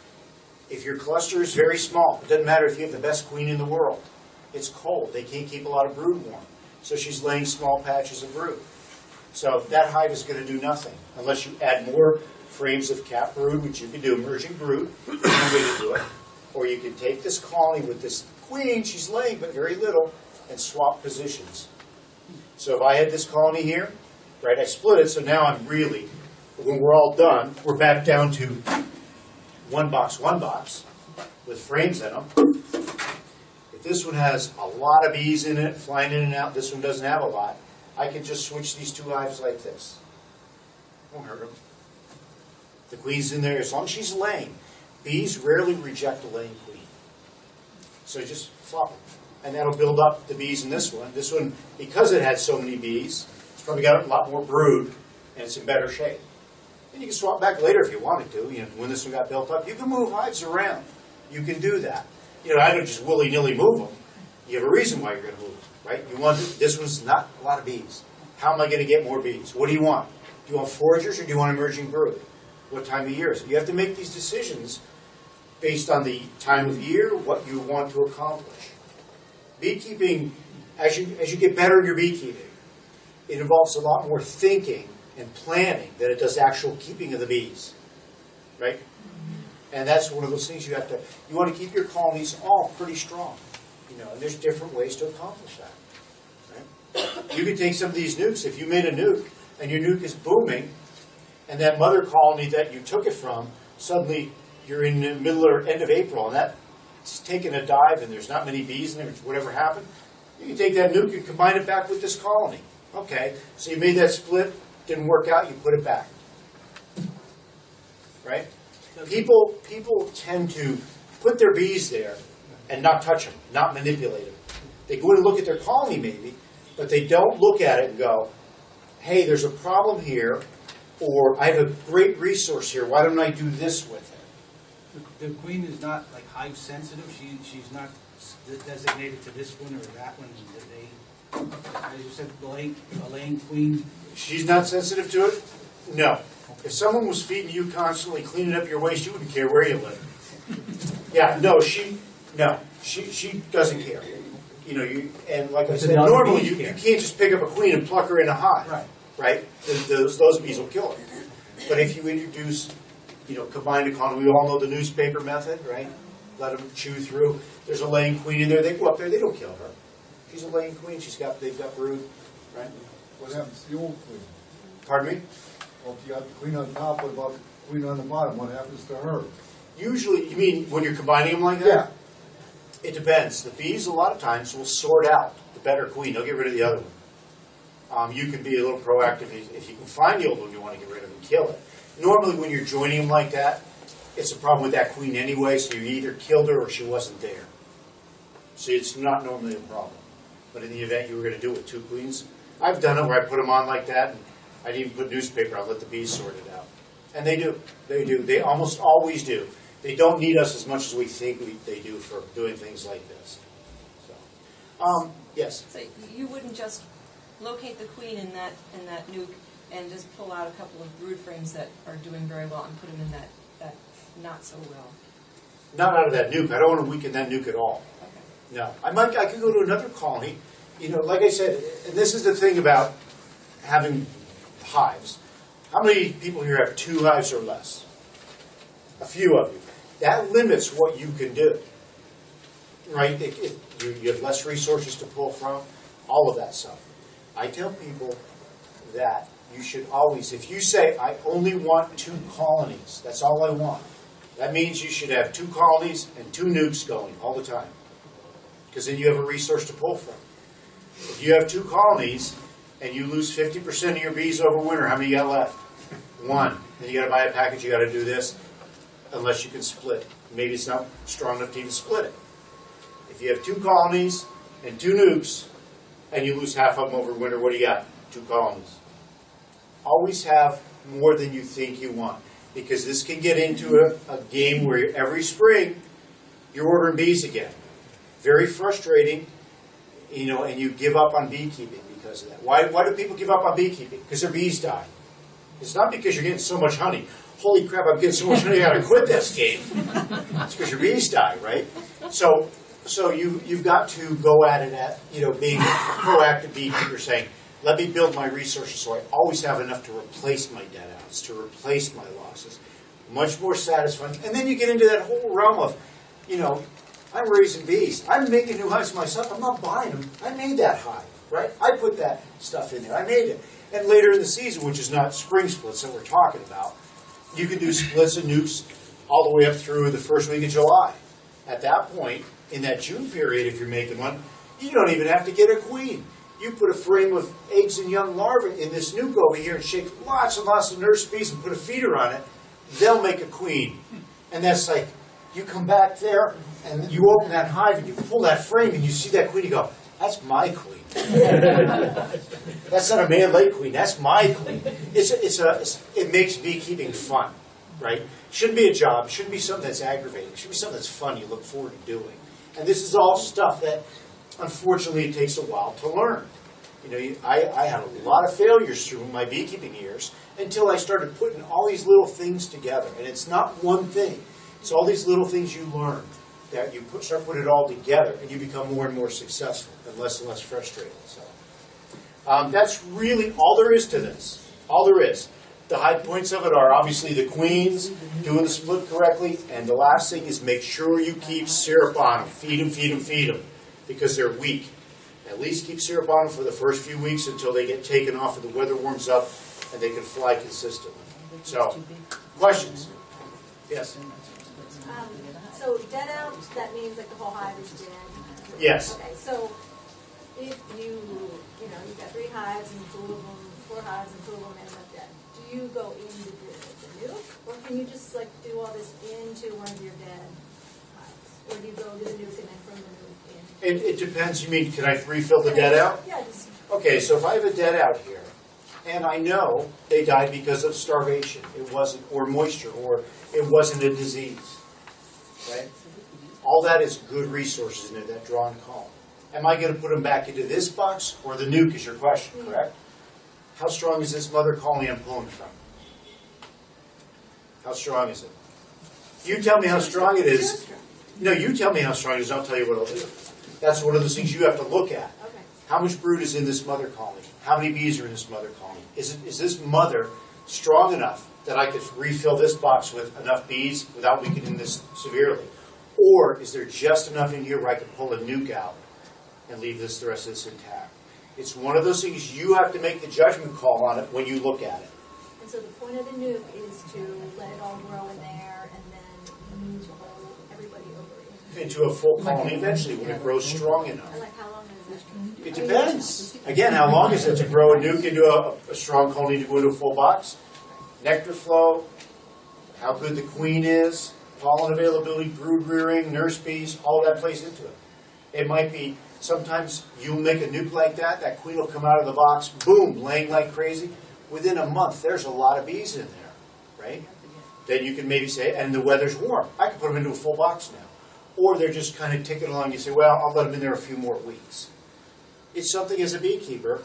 if your cluster is very small, it doesn't matter if you have the best queen in the world. It's cold. They can't keep a lot of brood warm. So she's laying small patches of brood. So that hive is going to do nothing unless you add more frames of cap brood, which you can do, emerging brood, one way to do it. Or you can take this colony with this queen, she's laying but very little, and swap positions. So if I had this colony here, right, I split it, so now I'm really, when we're all done, we're back down to one box with frames in them. If this one has a lot of bees in it, flying in and out, this one doesn't have a lot, I can just switch these two hives like this. Won't hurt them. The queen's in there, as long as she's laying. Bees rarely reject a laying queen. So just flop them. And that'll build up the bees in this one. This one, because it had so many bees, it's probably got a lot more brood, and it's in better shape. And you can swap back later if you wanted to. You know, when this one got built up, you can move hives around. You can do that. You know, I don't just willy-nilly move them. You have a reason why you're going to move them, right? You want this one's not a lot of bees. How am I going to get more bees? What do you want? Do you want foragers or do you want emerging brood? What time of year is it? You have to make these decisions based on the time of year, what you want to accomplish. Beekeeping, as you get better in your beekeeping, it involves a lot more thinking and planning than it does actual keeping of the bees, right? And that's one of those things you want to keep your colonies all pretty strong, you know, and there's different ways to accomplish that, right? You could take some of these nukes, if you made a nuke, and your nuke is booming, and that mother colony that you took it from, suddenly you're in the middle or end of April, and that's taking a dive, and there's not many bees in there, whatever happened, you can take that nuke and combine it back with this colony. Okay, so you made that split, didn't work out, you put it back. Right? People tend to put their bees there and not touch them, not manipulate them. They go in and look at their colony maybe, but they don't look at it and go, hey, there's a problem here, or I have a great resource here, why don't I do this with it? The queen is not like hive sensitive. She's not designated to this one or that one. As you said, a laying queen. She's not sensitive to it? No. If someone was feeding you constantly, cleaning up your waste, you wouldn't care where you live. Yeah, no, she doesn't care. You know, and like I said, normally you can't just pick up a queen and pluck her in a hive, right? Those bees will kill her. But if you introduce, you know, combined colony, we all know the newspaper method, right? Let them chew through. There's a laying queen in there. They go up there. They don't kill her. She's a laying queen. They've got brood, right? What happens to the old queen? Pardon me? Well, if you got the queen on top, what about queen on the bottom, what happens to her? Usually, you mean when you're combining them like that? Yeah. It depends. The bees, a lot of times, will sort out the better queen. They'll get rid of the other one. You can be a little proactive. If you can find the old one you want to get rid of and kill it. Normally, when you're joining them like that, it's a problem with that queen anyway, so you either killed her or she wasn't there. So it's not normally a problem. But in the event you were going to do it with two queens, I've done it where I put them on like that, and I'd even put newspaper, I'd let the bees sort it out. And they do. They do. They almost always do. They don't need us as much as we think they do for doing things like this. So, yes? So you wouldn't just locate the queen in that nuke and just pull out a couple of brood frames that are doing very well and put them in that not so well? Not out of that nuke. I don't want to weaken that nuke at all. Okay. No. I could go to another colony. You know, like I said, and this is the thing about having hives. How many people here have 2 hives or less? A few of you. That limits what you can do. Right? You have less resources to pull from, all of that stuff. I tell people that you should always, if you say, I only want 2 colonies, that's all I want, that means you should have 2 colonies and 2 nukes going all the time. Because then you have a resource to pull from. If you have 2 colonies and you lose 50% of your bees over winter, how many you got left? 1. Then you got to buy a package, you got to do this, unless you can split. Maybe it's not strong enough to even split it. If you have 2 colonies and 2 nukes, and you lose half of them over winter, what do you got? 2 colonies. Always have more than you think you want. Because this can get into a game where every spring you're ordering bees again. Very frustrating, you know, and you give up on beekeeping because of that. Why do people give up on beekeeping? Because their bees die. It's not because you're getting so much honey. Holy crap, I'm getting so much honey, I gotta quit this game. It's because your bees die, right? So you've got to go at it at, you know, being a proactive beekeeper, saying, let me build my resources so I always have enough to replace my deadouts, to replace my losses. Much more satisfying. And then you get into that whole realm of, you know, I'm raising bees. I'm making new hives myself. I'm not buying them. I made that hive, right? I put that stuff in there. I made it. And later in the season, which is not spring splits that we're talking about, you can do splits and nukes all the way up through the first week of July. At that point, in that June period, if you're making one, you don't even have to get a queen. You put a frame of eggs and young larvae in this nuke over here and shake lots and lots of nurse bees and put a feeder on it, they'll make a queen. And that's like, you come back there and you open that hive and you pull that frame and you see that queen, you go, that's my queen. That's not a man-laid queen, that's my queen. It makes beekeeping fun, right? It shouldn't be a job, it shouldn't be something that's aggravating, it should be something that's fun you look forward to doing. And this is all stuff that, unfortunately, it takes a while to learn. You know, I had a lot of failures through my beekeeping years until I started putting all these little things together. And it's not one thing. It's all these little things you learn that you start putting it all together, and you become more and more successful and less frustrated. So that's really all there is to this. All there is. The high points of it are obviously the queens, doing the split correctly, and the last thing is make sure you keep syrup on them. Feed them, feed them, feed them, because they're weak. At least keep syrup on them for the first few weeks until they get taken off and the weather warms up and they can fly consistently. So, questions? Yes? So dead out, that means like the whole hive is dead? Yes. Okay, so if you've got 3 hives and 2 of them, 4 hives and 2 of them end up dead, do you go into the nuke, or can you just like do all this into one of your dead hives? Or do you go to the nuke and then from the nuke in? It depends. You mean, can I refill the dead out? Yeah, just. Okay, so if I have a dead out here, and I know they died because of starvation, it wasn't, or moisture, or it wasn't a disease, right? All that is good resources in that drawn column. Am I going to put them back into this box, or the nuke is your question, correct? How strong is this mother colony I'm pulling from? How strong is it? You tell me how strong it is. No, you tell me how strong it is, I'll tell you what I'll do. That's one of those things you have to look at. Okay. How much brood is in this mother colony? How many bees are in this mother colony? Is this mother strong enough that I could refill this box with enough bees without weakening this severely? Or is there just enough in here where I could pull a nuke out and leave the rest of this intact? It's one of those things you have to make the judgment call on it when you look at it. And so the point of the nuke is to let it all grow in there and then move everybody over Into a full colony eventually when it grows strong enough. And like how long is that? It depends. Again, how long is it to grow a nuke into a strong colony to go into a full box? Nectar flow, how good the queen is, pollen availability, brood rearing, nurse bees, all that plays into it. It might be, sometimes you'll make a nuke like that, that queen will come out of the box, boom, laying like crazy. Within a month, there's a lot of bees in there, right? Then you can maybe say, and the weather's warm. I can put them into a full box now. Or they're just kind of ticking along. You say, well, I'll let them in there a few more weeks. It's something as a beekeeper,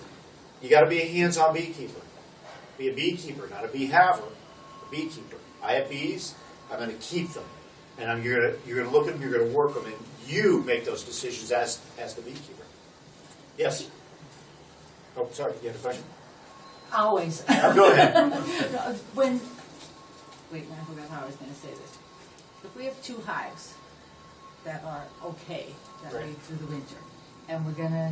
you got to be a hands-on beekeeper. Be a beekeeper, not a bee-haver. A beekeeper. I have bees, I'm going to keep them. And you're going to look at them, you're going to work them, and you make those decisions as the beekeeper. Yes? Oh, sorry, you had a question? Always. Go ahead. Wait, I forgot how I was going to say this. If we have 2 hives that are okay, that Right. way through the winter, and we're going to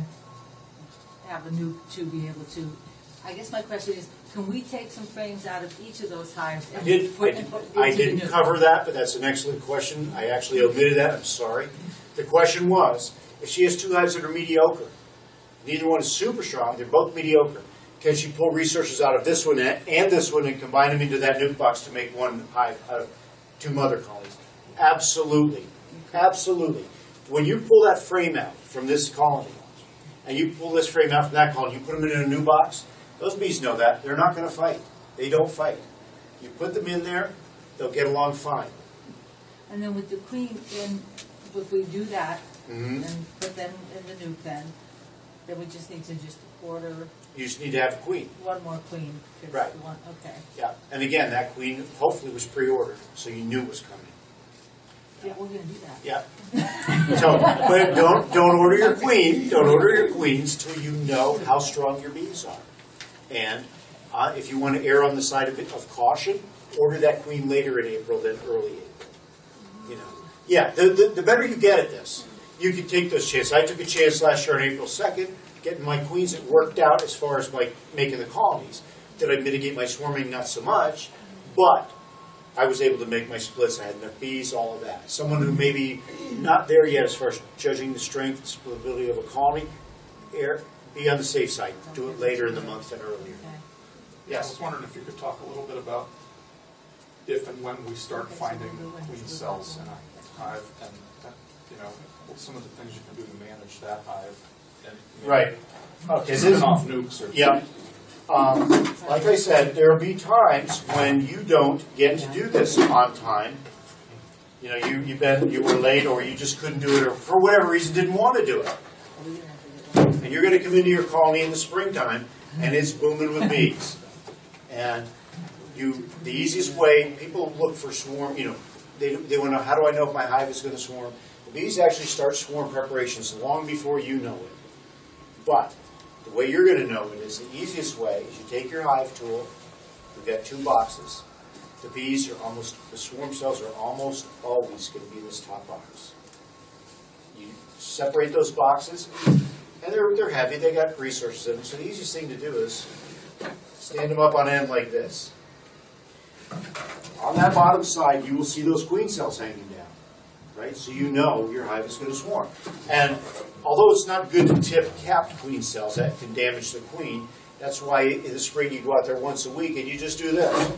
have a nuke to be able to, I guess my question is, can we take some frames out of each of those hives and put into I the didn't nuke? cover that, but that's an excellent question. I actually omitted that, I'm sorry. The question was, if she has 2 hives that are mediocre, neither one is super strong, they're both mediocre, can she pull resources out of this one and this one and combine them into that nuke box to make one hive out of 2 mother colonies? Absolutely. Absolutely. When you pull that frame out from this colony, and you pull this frame out from that colony, you put them in a new box, those bees know that. They're not going to fight. They don't fight. You put them in there, they'll get along fine. And then with the queen, then if we do that, Mhm. and put them in the nuke then we just need to just order You just need to have a queen. one more queen. 'Cause Right. the one, okay. Yeah. And again, that queen hopefully was pre-ordered, so you knew it was coming. Yeah, we're gonna do that. Yeah. So, but don't order your queen. Don't order your queens till you know how strong your bees are. And if you want to err on the side of caution, order that queen later in April than early April. You know. Yeah. The better you get at this, you can take those chances. I took a chance last year on April 2nd, getting my queens. It worked out as far as like making the colonies. Did I mitigate my swarming? Not so much, but I was able to make my splits. I had enough bees, all of that. Someone who maybe not there yet as far as judging the strength and splittability of a colony, be on the safe side. Do it later in the month than earlier. Okay. I Yes. was wondering if you could talk a little bit about if and when we start finding queen cells in a hive, and what some of the things you can do to manage that hive. And Right. Okay. spin off nukes or Yeah. Like I said, there will be times when you don't get to do this on time. You know, you were late, or you just couldn't do it, or for whatever reason didn't want to do it. And you're going to come into your colony in the springtime, and it's booming with bees. And the easiest way, people look for swarm. You know, they want to know, how do I know if my hive is going to swarm? The bees actually start swarm preparations long before you know it. But the way you're going to know it is the easiest way is you take your hive tool. We've got 2 boxes. The swarm cells are almost always going to be in this top box. You separate those boxes, and they're heavy. They got resources in them. So the easiest thing to do is stand them up on end like this. On that bottom side, you will see those queen cells hanging down, right? So you know your hive is going to swarm. And although it's not good to tip capped queen cells, that can damage the queen. That's why in the spring you go out there once a week and you just do this.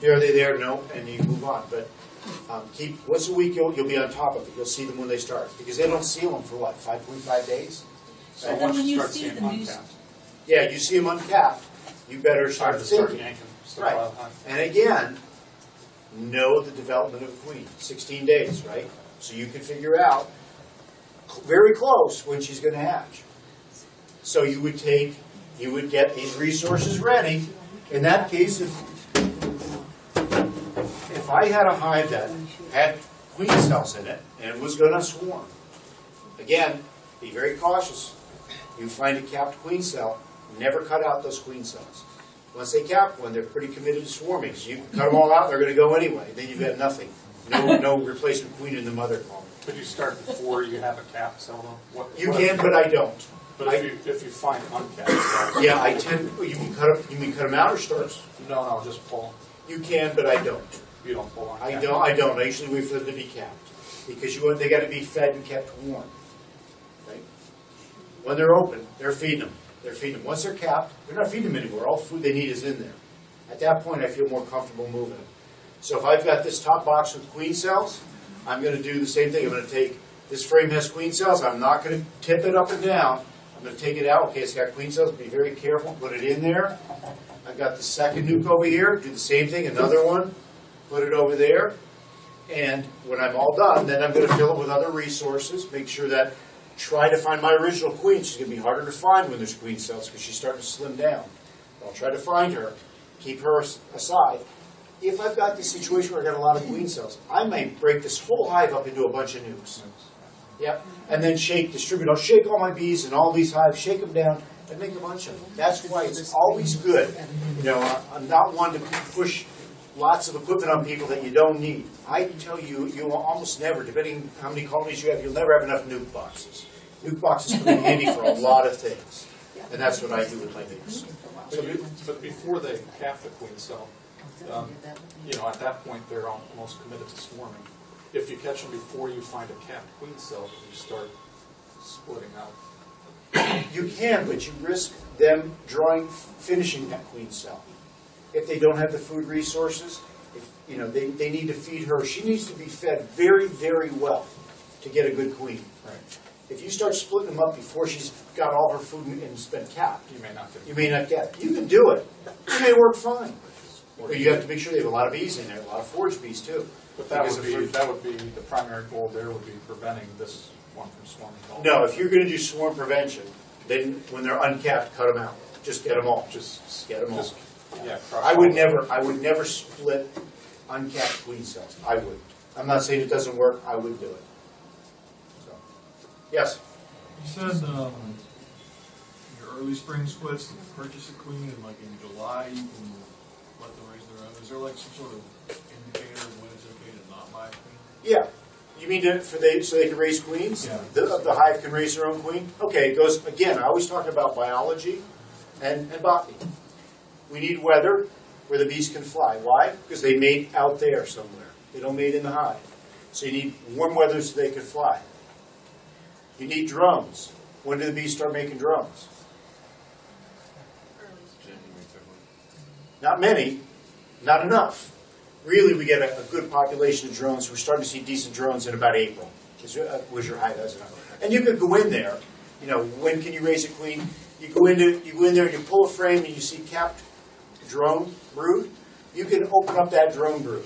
Are they there? No, and you move on. But once a week you'll be on top of it. You'll see them when they start, because they don't seal them for what, 5.5 days? So And then once when you you start see seeing them, you uncapped, Yeah, you see them uncapped. You better start time to start thinking. yanking stuff Right. out of the hive. And again, know the development of a queen. 16 days, right? So you can figure out very close when she's going to hatch. So you would get these resources ready. In that case, if I had a hive that had queen cells in it and was going to swarm, again, be very cautious. You find a capped queen cell, never cut out those queen cells. Once they cap one, they're pretty committed to swarming. So you cut them all out, they're going to go anyway. Then you've got nothing. No replacement queen in the mother colony. Could you start before you have a cap cell though? You can, but I don't. But if you find uncapped cells. Yeah, I tend. You mean cut them out or start? No, just pull. You can, but I don't. You don't pull on. I don't. I usually wait for them to be capped because they got to be fed and kept warm. Right? When they're open, they're feeding them. They're feeding them. Once they're capped, they're not feeding them anymore. All the food they need is in there. At that point, I feel more comfortable moving them. So if I've got this top box with queen cells, I'm going to do the same thing. I'm going to take this frame has queen cells. I'm not going to tip it up and down. I'm going to take it out. Okay, it's got queen cells. Be very careful. Put it in there. I've got the second nuke over here. Do the same thing. Another one. Put it over there. And when I'm all done, then I'm going to fill it with other resources. Make sure that, try to find my original queen. She's going to be harder to find when there's queen cells because she's starting to slim down. I'll try to find her. Keep her aside. If I've got this situation where I've got a lot of queen cells, I might break this whole hive up into a bunch of nukes. Yep. And then distribute. I'll shake all my bees and all these hives, shake them down, and make a bunch of them. That's why it's always good. You know, I'm not one to push lots of equipment on people that you don't need. I tell you, you will almost never, depending how many colonies you have, you'll never have enough nuke boxes. Nuke boxes come in handy for a lot of things. And that's what I do with my nukes. But before they cap the queen cell, you know, at that point they're almost committed to swarming. If you catch them before you find a capped queen cell, you start splitting out. You can, but you risk them finishing that queen cell. If they don't have the food resources, you know, they need to feed her. She needs to be fed very, very well to get a good queen. Right. If you start splitting them up before she's got all her food and it's been capped, You may not get it. you may not get it. You can do it. It may work fine. But you have to make sure they have a lot of bees in there, a lot of forage bees too. But that would be the primary goal there would be preventing this one from swarming. No, if you're going to do swarm prevention, then when they're uncapped, cut them out. Just get them all. Just get them all. Yeah. I would never split uncapped queen cells. I wouldn't. I'm not saying it doesn't work. I would do it. So, yes. You said your early spring splits, purchase a queen, and like in July you can let them raise their own. Is there like some sort of indicator of when it's okay to not buy a queen? Yeah. You mean so they can raise queens? Yeah. The hive can raise their own queen? Okay, it goes, again, I always talk about biology and botany. We need weather where the bees can fly. Why? Because they mate out there somewhere. They don't mate in the hive. So you need warm weather so they can fly. You need drones. When do the bees start making drones? Not many, not enough. Really, we get a good population of drones. We're starting to see decent drones in about April. Was your hive, hasn't it? And you could go in there. You know, when can you raise a queen? You go in there and you pull a frame and you see capped drone brood. You can open up that drone brood.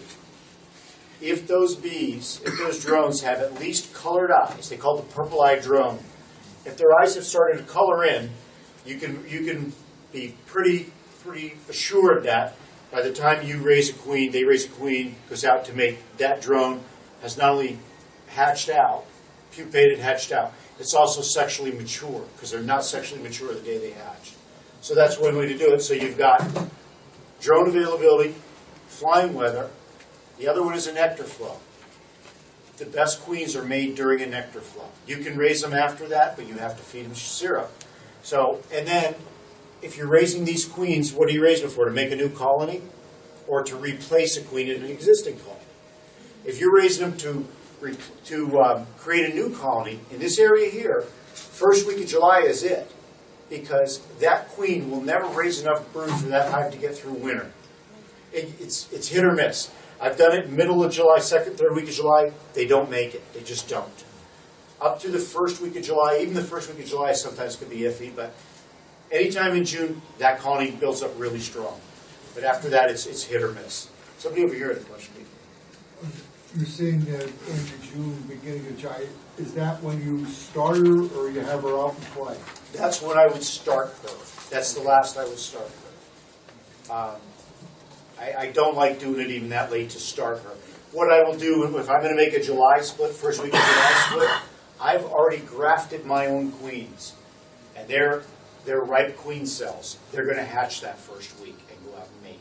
If those drones have at least colored eyes, they call it the purple-eyed drone. If their eyes have started to color in, you can be pretty assured that by the time you raise a queen, they raise a queen, goes out to mate, that drone has not only hatched out, pupated, hatched out, it's also sexually mature, because they're not sexually mature the day they hatch. So that's one way to do it. So you've got drone availability, flying weather. The other one is a nectar flow. The best queens are made during a nectar flow. You can raise them after that, but you have to feed them syrup. So, and then, if you're raising these queens, what are you raising them for? To make a new colony? Or to replace a queen in an existing colony? If you're raising them to create a new colony, in this area here, first week of July is it. Because that queen will never raise enough brood for that hive to get through winter. It's hit or miss. I've done it middle of July, second, third week of July. They don't make it. They just don't. Up to the first week of July, even the first week of July sometimes can be iffy, but anytime in June, that colony builds up really strong. But after that, it's hit or miss. Somebody over here had a question. You're saying that into June, beginning of July, is that when you start her or you have her out and play? That's when I would start her. That's the last I would start her. I don't like doing it even that late to start her. What I will do, if I'm going to make a July split, first week of July split, I've already grafted my own queens. And they're ripe queen cells. They're going to hatch that first week and go out and mate.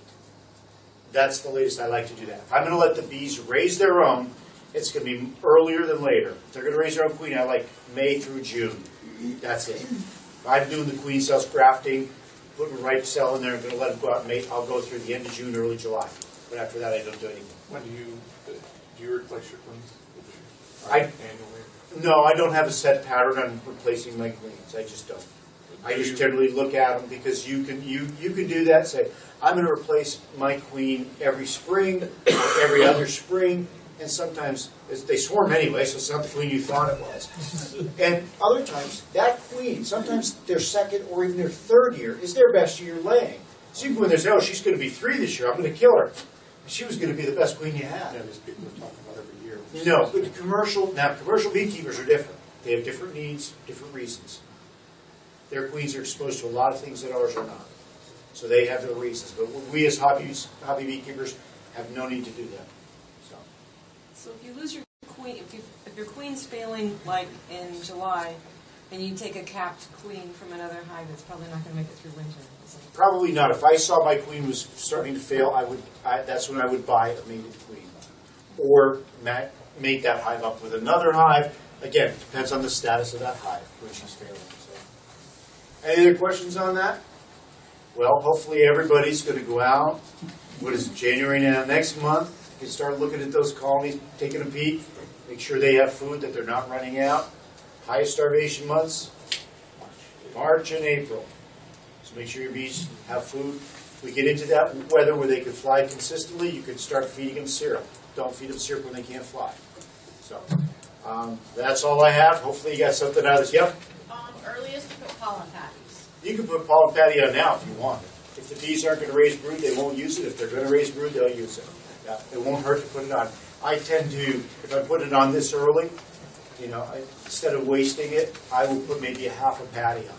That's the latest I like to do that. If I'm going to let the bees raise their own, it's going to be earlier than later. If they're going to raise their own queen, I like May through June. That's it. If I'm doing the queen cells grafting, putting a ripe cell in there, I'm gonna let them go out and mate. I'll go through the end of June, early July. But after that, I don't do anything. When do you replace your queens? Annually? No, I don't have a set pattern on replacing my queens. I just don't. I just generally look at them because you can do that. Say, I'm going to replace my queen every spring, or every other spring, and sometimes they swarm anyway, so it's not the queen you thought it was. And other times, that queen, sometimes their second or even their third year is their best year laying. So you can go in there and say, oh, she's going to be 3 this year. I'm going to kill her. She was going to be the best queen you had. Yeah, these people are talking about every year. No, but the commercial beekeepers are different. They have different needs, different reasons. Their queens are exposed to a lot of things that ours are not. So they have their reasons. But we as hobby beekeepers have no need to do that. So if you lose your queen, if your queen's failing like in July, and you take a capped queen from another hive, it's probably not going to make it through winter. Probably not. If I saw my queen was starting to fail, that's when I would buy a mated queen. Or mate that hive up with another hive. Again, depends on the status of that hive when she's failing. So, any other questions on that? Well, hopefully everybody's going to go out. What is it, January now? Next month, you start looking at those colonies, taking a peek, make sure they have food, that they're not running out. Highest starvation months, March and April. So make sure your bees have food. If we get into that weather where they can fly consistently, you can start feeding them syrup. Don't feed them syrup when they can't fly. So that's all I have. Hopefully you got something out of this. Yep? Earliest to put pollen patties. You can put pollen patty on now if you want. If the bees aren't going to raise brood, they won't use it. If they're going to raise brood, they'll use it. Yeah, it won't hurt to put it on. I tend to, if I put it on this early, instead of wasting it, I will put maybe a half a patty on.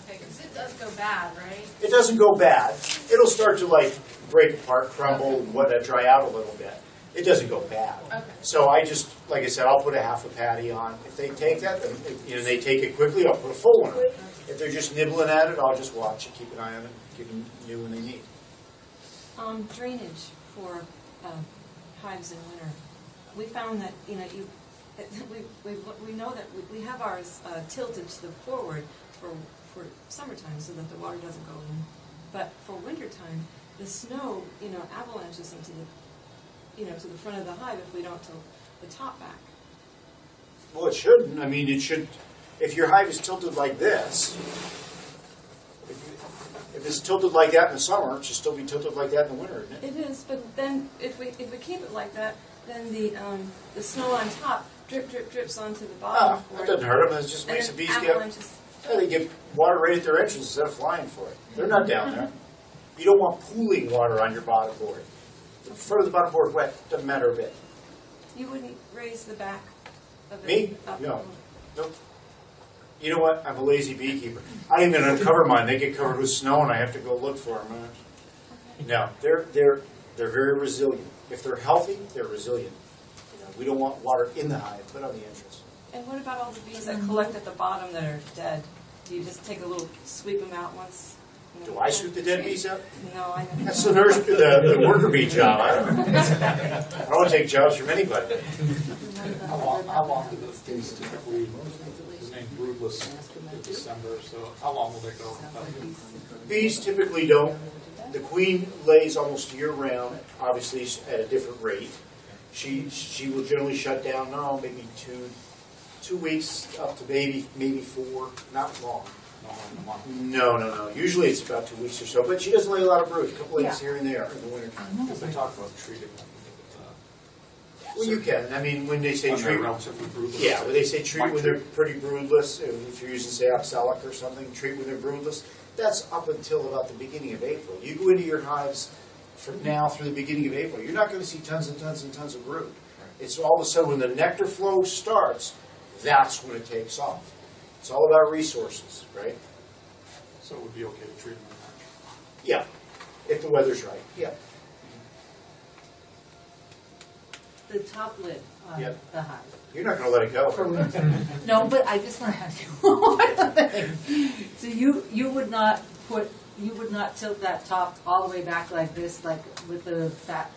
Okay, because it does go bad, right? It doesn't go bad. It'll start to break apart, crumble, and dry out a little bit. It doesn't go bad. Okay. So I just, like I said, I'll put a half a patty on. If they take that, then, they take it quickly, I'll put a full one on. If they're just nibbling at it, I'll just watch it, keep an eye on it, give them new when they need. Drainage for hives in winter. We found that we know that we have ours tilted to the forward for summertime so that the water doesn't go in. But for wintertime, the snow avalanches into the to the front of the hive if we don't tilt the top back. Well, it shouldn't. I mean, it should. If your hive is tilted like this, if it's tilted like that in the summer, it should still be tilted like that in the winter, isn't it? It is, but then if we keep it like that, then the snow on top drips onto the bottom. That doesn't hurt them. It just makes the bees they get water right at their entrance instead of flying for it. They're not down there. You don't want pooling water on your bottom board. The front of the bottom board wet, doesn't matter a bit. You wouldn't raise the back of it? Me? Up? No. Nope. You know what? I'm a lazy beekeeper. I don't even uncover mine. They get covered with snow and I have to go look for them. No, they're very resilient. If they're healthy, they're resilient. We don't want water in the hive, but on the entrance. And what about all the bees that collect at the bottom that are dead? Do you just take a little, sweep them out once? Do I sweep the dead bees up? No, I don't. That's the worker bee job. I don't want to take jobs from anybody. How long do those bees typically remain broodless in December? So how long will they go? Bees typically don't. The queen lays almost year-round, obviously at a different rate. She will generally shut down, maybe two weeks up to maybe 4, not long. No. Usually it's about 2 weeks or so, but she doesn't lay a lot of brood. A couple eggs here and there in the winter time. Because they talk about treating them. Well, you can. I mean, when they say treat, relatively broodless. yeah, when they say treat when they're pretty broodless, if you're using, say, oxalic or something, treat when they're broodless, that's up until about the beginning of April. You go into your hives from now through the beginning of April, you're not going to see tons and tons and tons of brood. Right. It's all of a sudden when the nectar flow starts, that's when it takes off. It's all about resources, right? So it would be okay to treat them in March? Yeah, if the weather's right, yeah. The top lid on the hive. You're not going to let it go. No, but I just want to ask you one more thing. So you would not tilt that top all the way back like this, like with the fat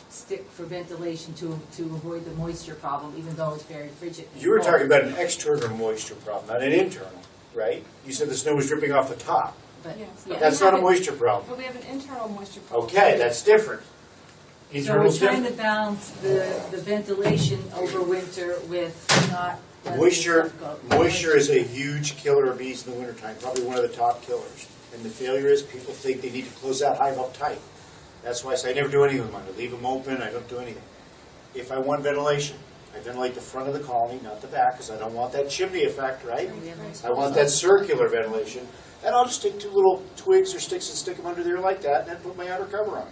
stick for ventilation to avoid the moisture problem, even though it's very frigid. You were talking about an external moisture problem, not an internal, right? You said the snow was dripping off the top. but, Yes. yeah. That's not a moisture problem. But we have an internal moisture problem. Okay, that's different. So Internal's we're trying to different. balance the ventilation over winter with not letting Moisture, stuff go. moisture is a huge killer of bees in the wintertime, probably one of the top killers. And the failure is people think they need to close that hive up tight. That's why I say I never do anything with mine. I leave them open, I don't do anything. If I want ventilation, I ventilate the front of the colony, not the back, because I don't want that chimney effect, right? I want that circular ventilation. And I'll just take 2 little twigs or sticks and stick them under there like that, and then put my outer cover on.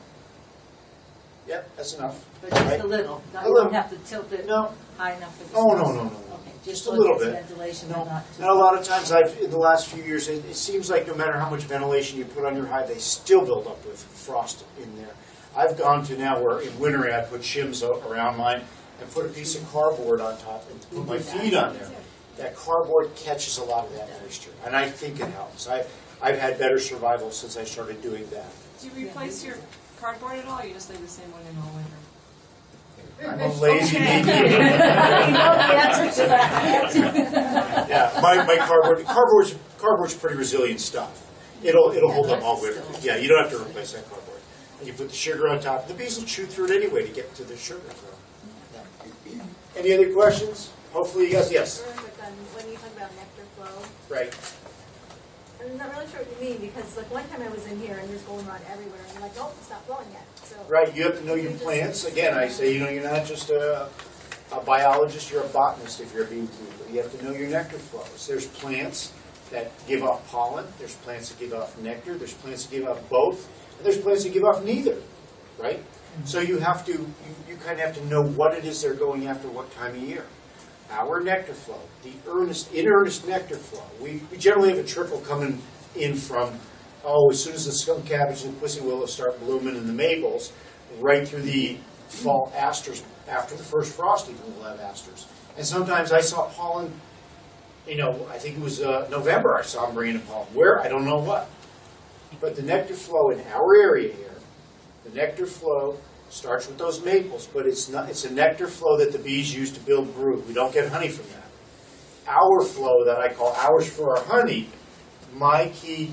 Yep, that's enough. But just right? a little, not, A you little. don't have to tilt it No. high enough for the Oh, smells. no. Okay, Just just a so little it's bit. ventilation, No. but not too. And a lot of times in the last few years, it seems like no matter how much ventilation you put on your hive, they still build up with frost in there. I've gone to now where in winter I put shims around mine and put a piece of cardboard on top and put my feet on there. That cardboard catches a lot of that moisture, and I think it helps. I've had better survival since I started doing that. Do you replace your cardboard at all, or you just leave the same one in all winter? I'm a lazy You know the answer to that. Yeah, my cardboard's pretty resilient stuff. It'll hold up all winter. Yeah, you don't have to replace that cardboard. And you put the sugar on top. The bees will chew through it anyway to get to the sugar. So. Any other questions? Hopefully you guys, yes. Really quick on when you talk about nectar flow, Right. I'm not really sure what you mean, because like one time I was in here and there's goldenrod everywhere, and you're like, nope, it's not flowing yet. So Right, you have to know your plants. Again, I say, you're not just a biologist, you're a botanist if you're a beekeeper. You have to know your nectar flows. There's plants that give off pollen, there's plants that give off nectar, there's plants that give off both, and there's plants that give off neither, right? So you have to, you kind of have to know what it is they're going after, what time of year. Our nectar flow, the in earnest nectar flow, we generally have a trickle coming in from, as soon as the skunk cabbage and the pussy willows start blooming and the maples, right through the fall asters. After the first frost even, we'll have asters. And sometimes I saw pollen, I think it was November I saw them bringing in pollen. Where? I don't know what. But the nectar flow in our area here, the nectar flow starts with those maples, but it's a nectar flow that the bees use to build brood. We don't get honey from that. Our flow that I call ours for our honey, my key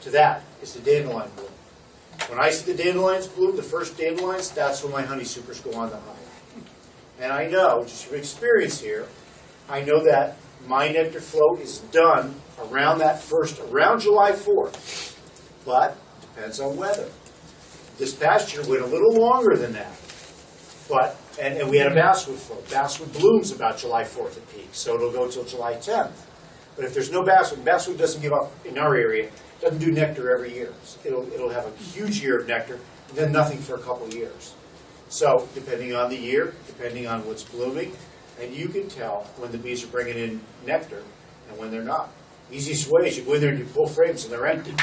to that is the dandelion bloom. When I see the dandelions bloom, the first dandelions, that's when my honey supers go on the hive. And I know, just from experience here, I know that my nectar flow is done around July 4th. But it depends on weather. This past year went a little longer than that. But, and we had a basswood flow. Basswood blooms about July 4th at peak, so it'll go till July 10th. But if there's no basswood doesn't give up in our area, doesn't do nectar every year. It'll have a huge year of nectar, and then nothing for a couple of years. So depending on the year, depending on what's blooming, and you can tell when the bees are bringing in nectar and when they're not. Easiest way is you go in there and you pull frames and they're empty,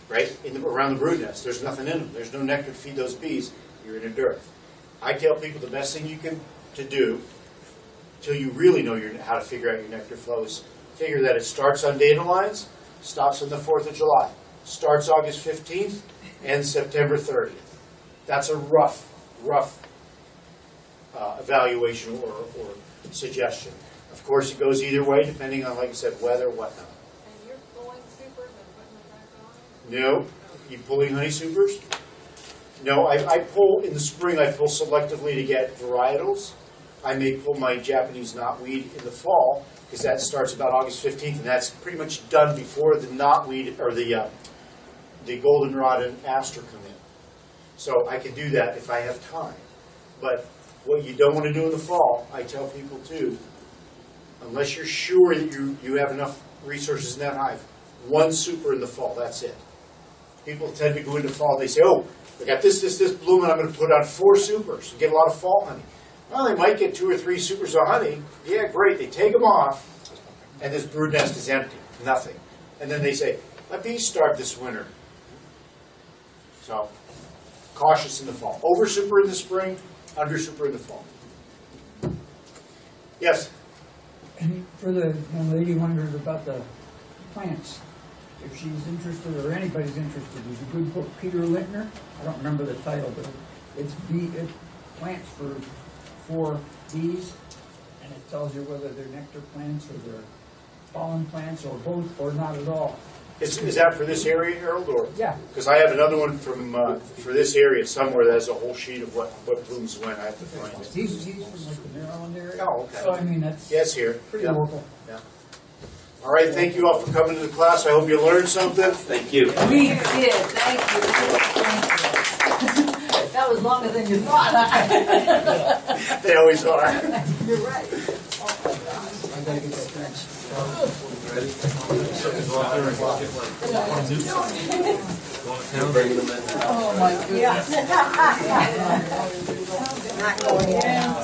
right? Around the brood nest, there's nothing in them. There's no nectar to feed those bees. You're in a dearth. I tell people the best thing you can do, till you really know how to figure out your nectar flow, is figure that it starts on dandelions, stops on the 4th of July, starts August 15th, ends September 30th. That's a rough evaluation or suggestion. Of course, it goes either way, depending on, like I said, weather, whatnot. And you're pulling supers and putting them back on? No. You pulling honey supers? No, I pull, in the spring, I pull selectively to get varietals. I may pull my Japanese knotweed in the fall, because that starts about August 15th, and that's pretty much done before the knotweed, or the goldenrod and aster come in. So I can do that if I have time. But what you don't want to do in the fall, I tell people too, unless you're sure that you have enough resources in that hive, one super in the fall, that's it. People tend to go into fall, they say, oh, I got this blooming, I'm going to put on 4 supers and get a lot of fall honey. Well, they might get 2 or 3 supers of honey. Yeah, great. They take them off, and this brood nest is empty, nothing. And then they say, my bees starved this winter. So, cautious in the fall. Over super in the spring, under super in the fall. Yes? And for the young lady wonders about the plants, if she's interested or anybody's interested, there's a good book, Peter Lintner. I don't remember the title, but it's plants for bees, and it tells you whether they're nectar plants or they're pollen plants or both or not at all. Is that for this area, Harold, or? Yeah. Because I have another one from, for this area somewhere that has a whole sheet of what blooms when. I have to find it. He's from like the Maryland area. Oh, okay. So I mean, that's Yes, here. pretty Yeah. local. Yeah. All right, thank you all for coming to the class. I hope you learned something. Thank you. We did, thank you. That was longer than you thought. They always are. You're right. I gotta get that fence. Oh, my goodness. Not going down.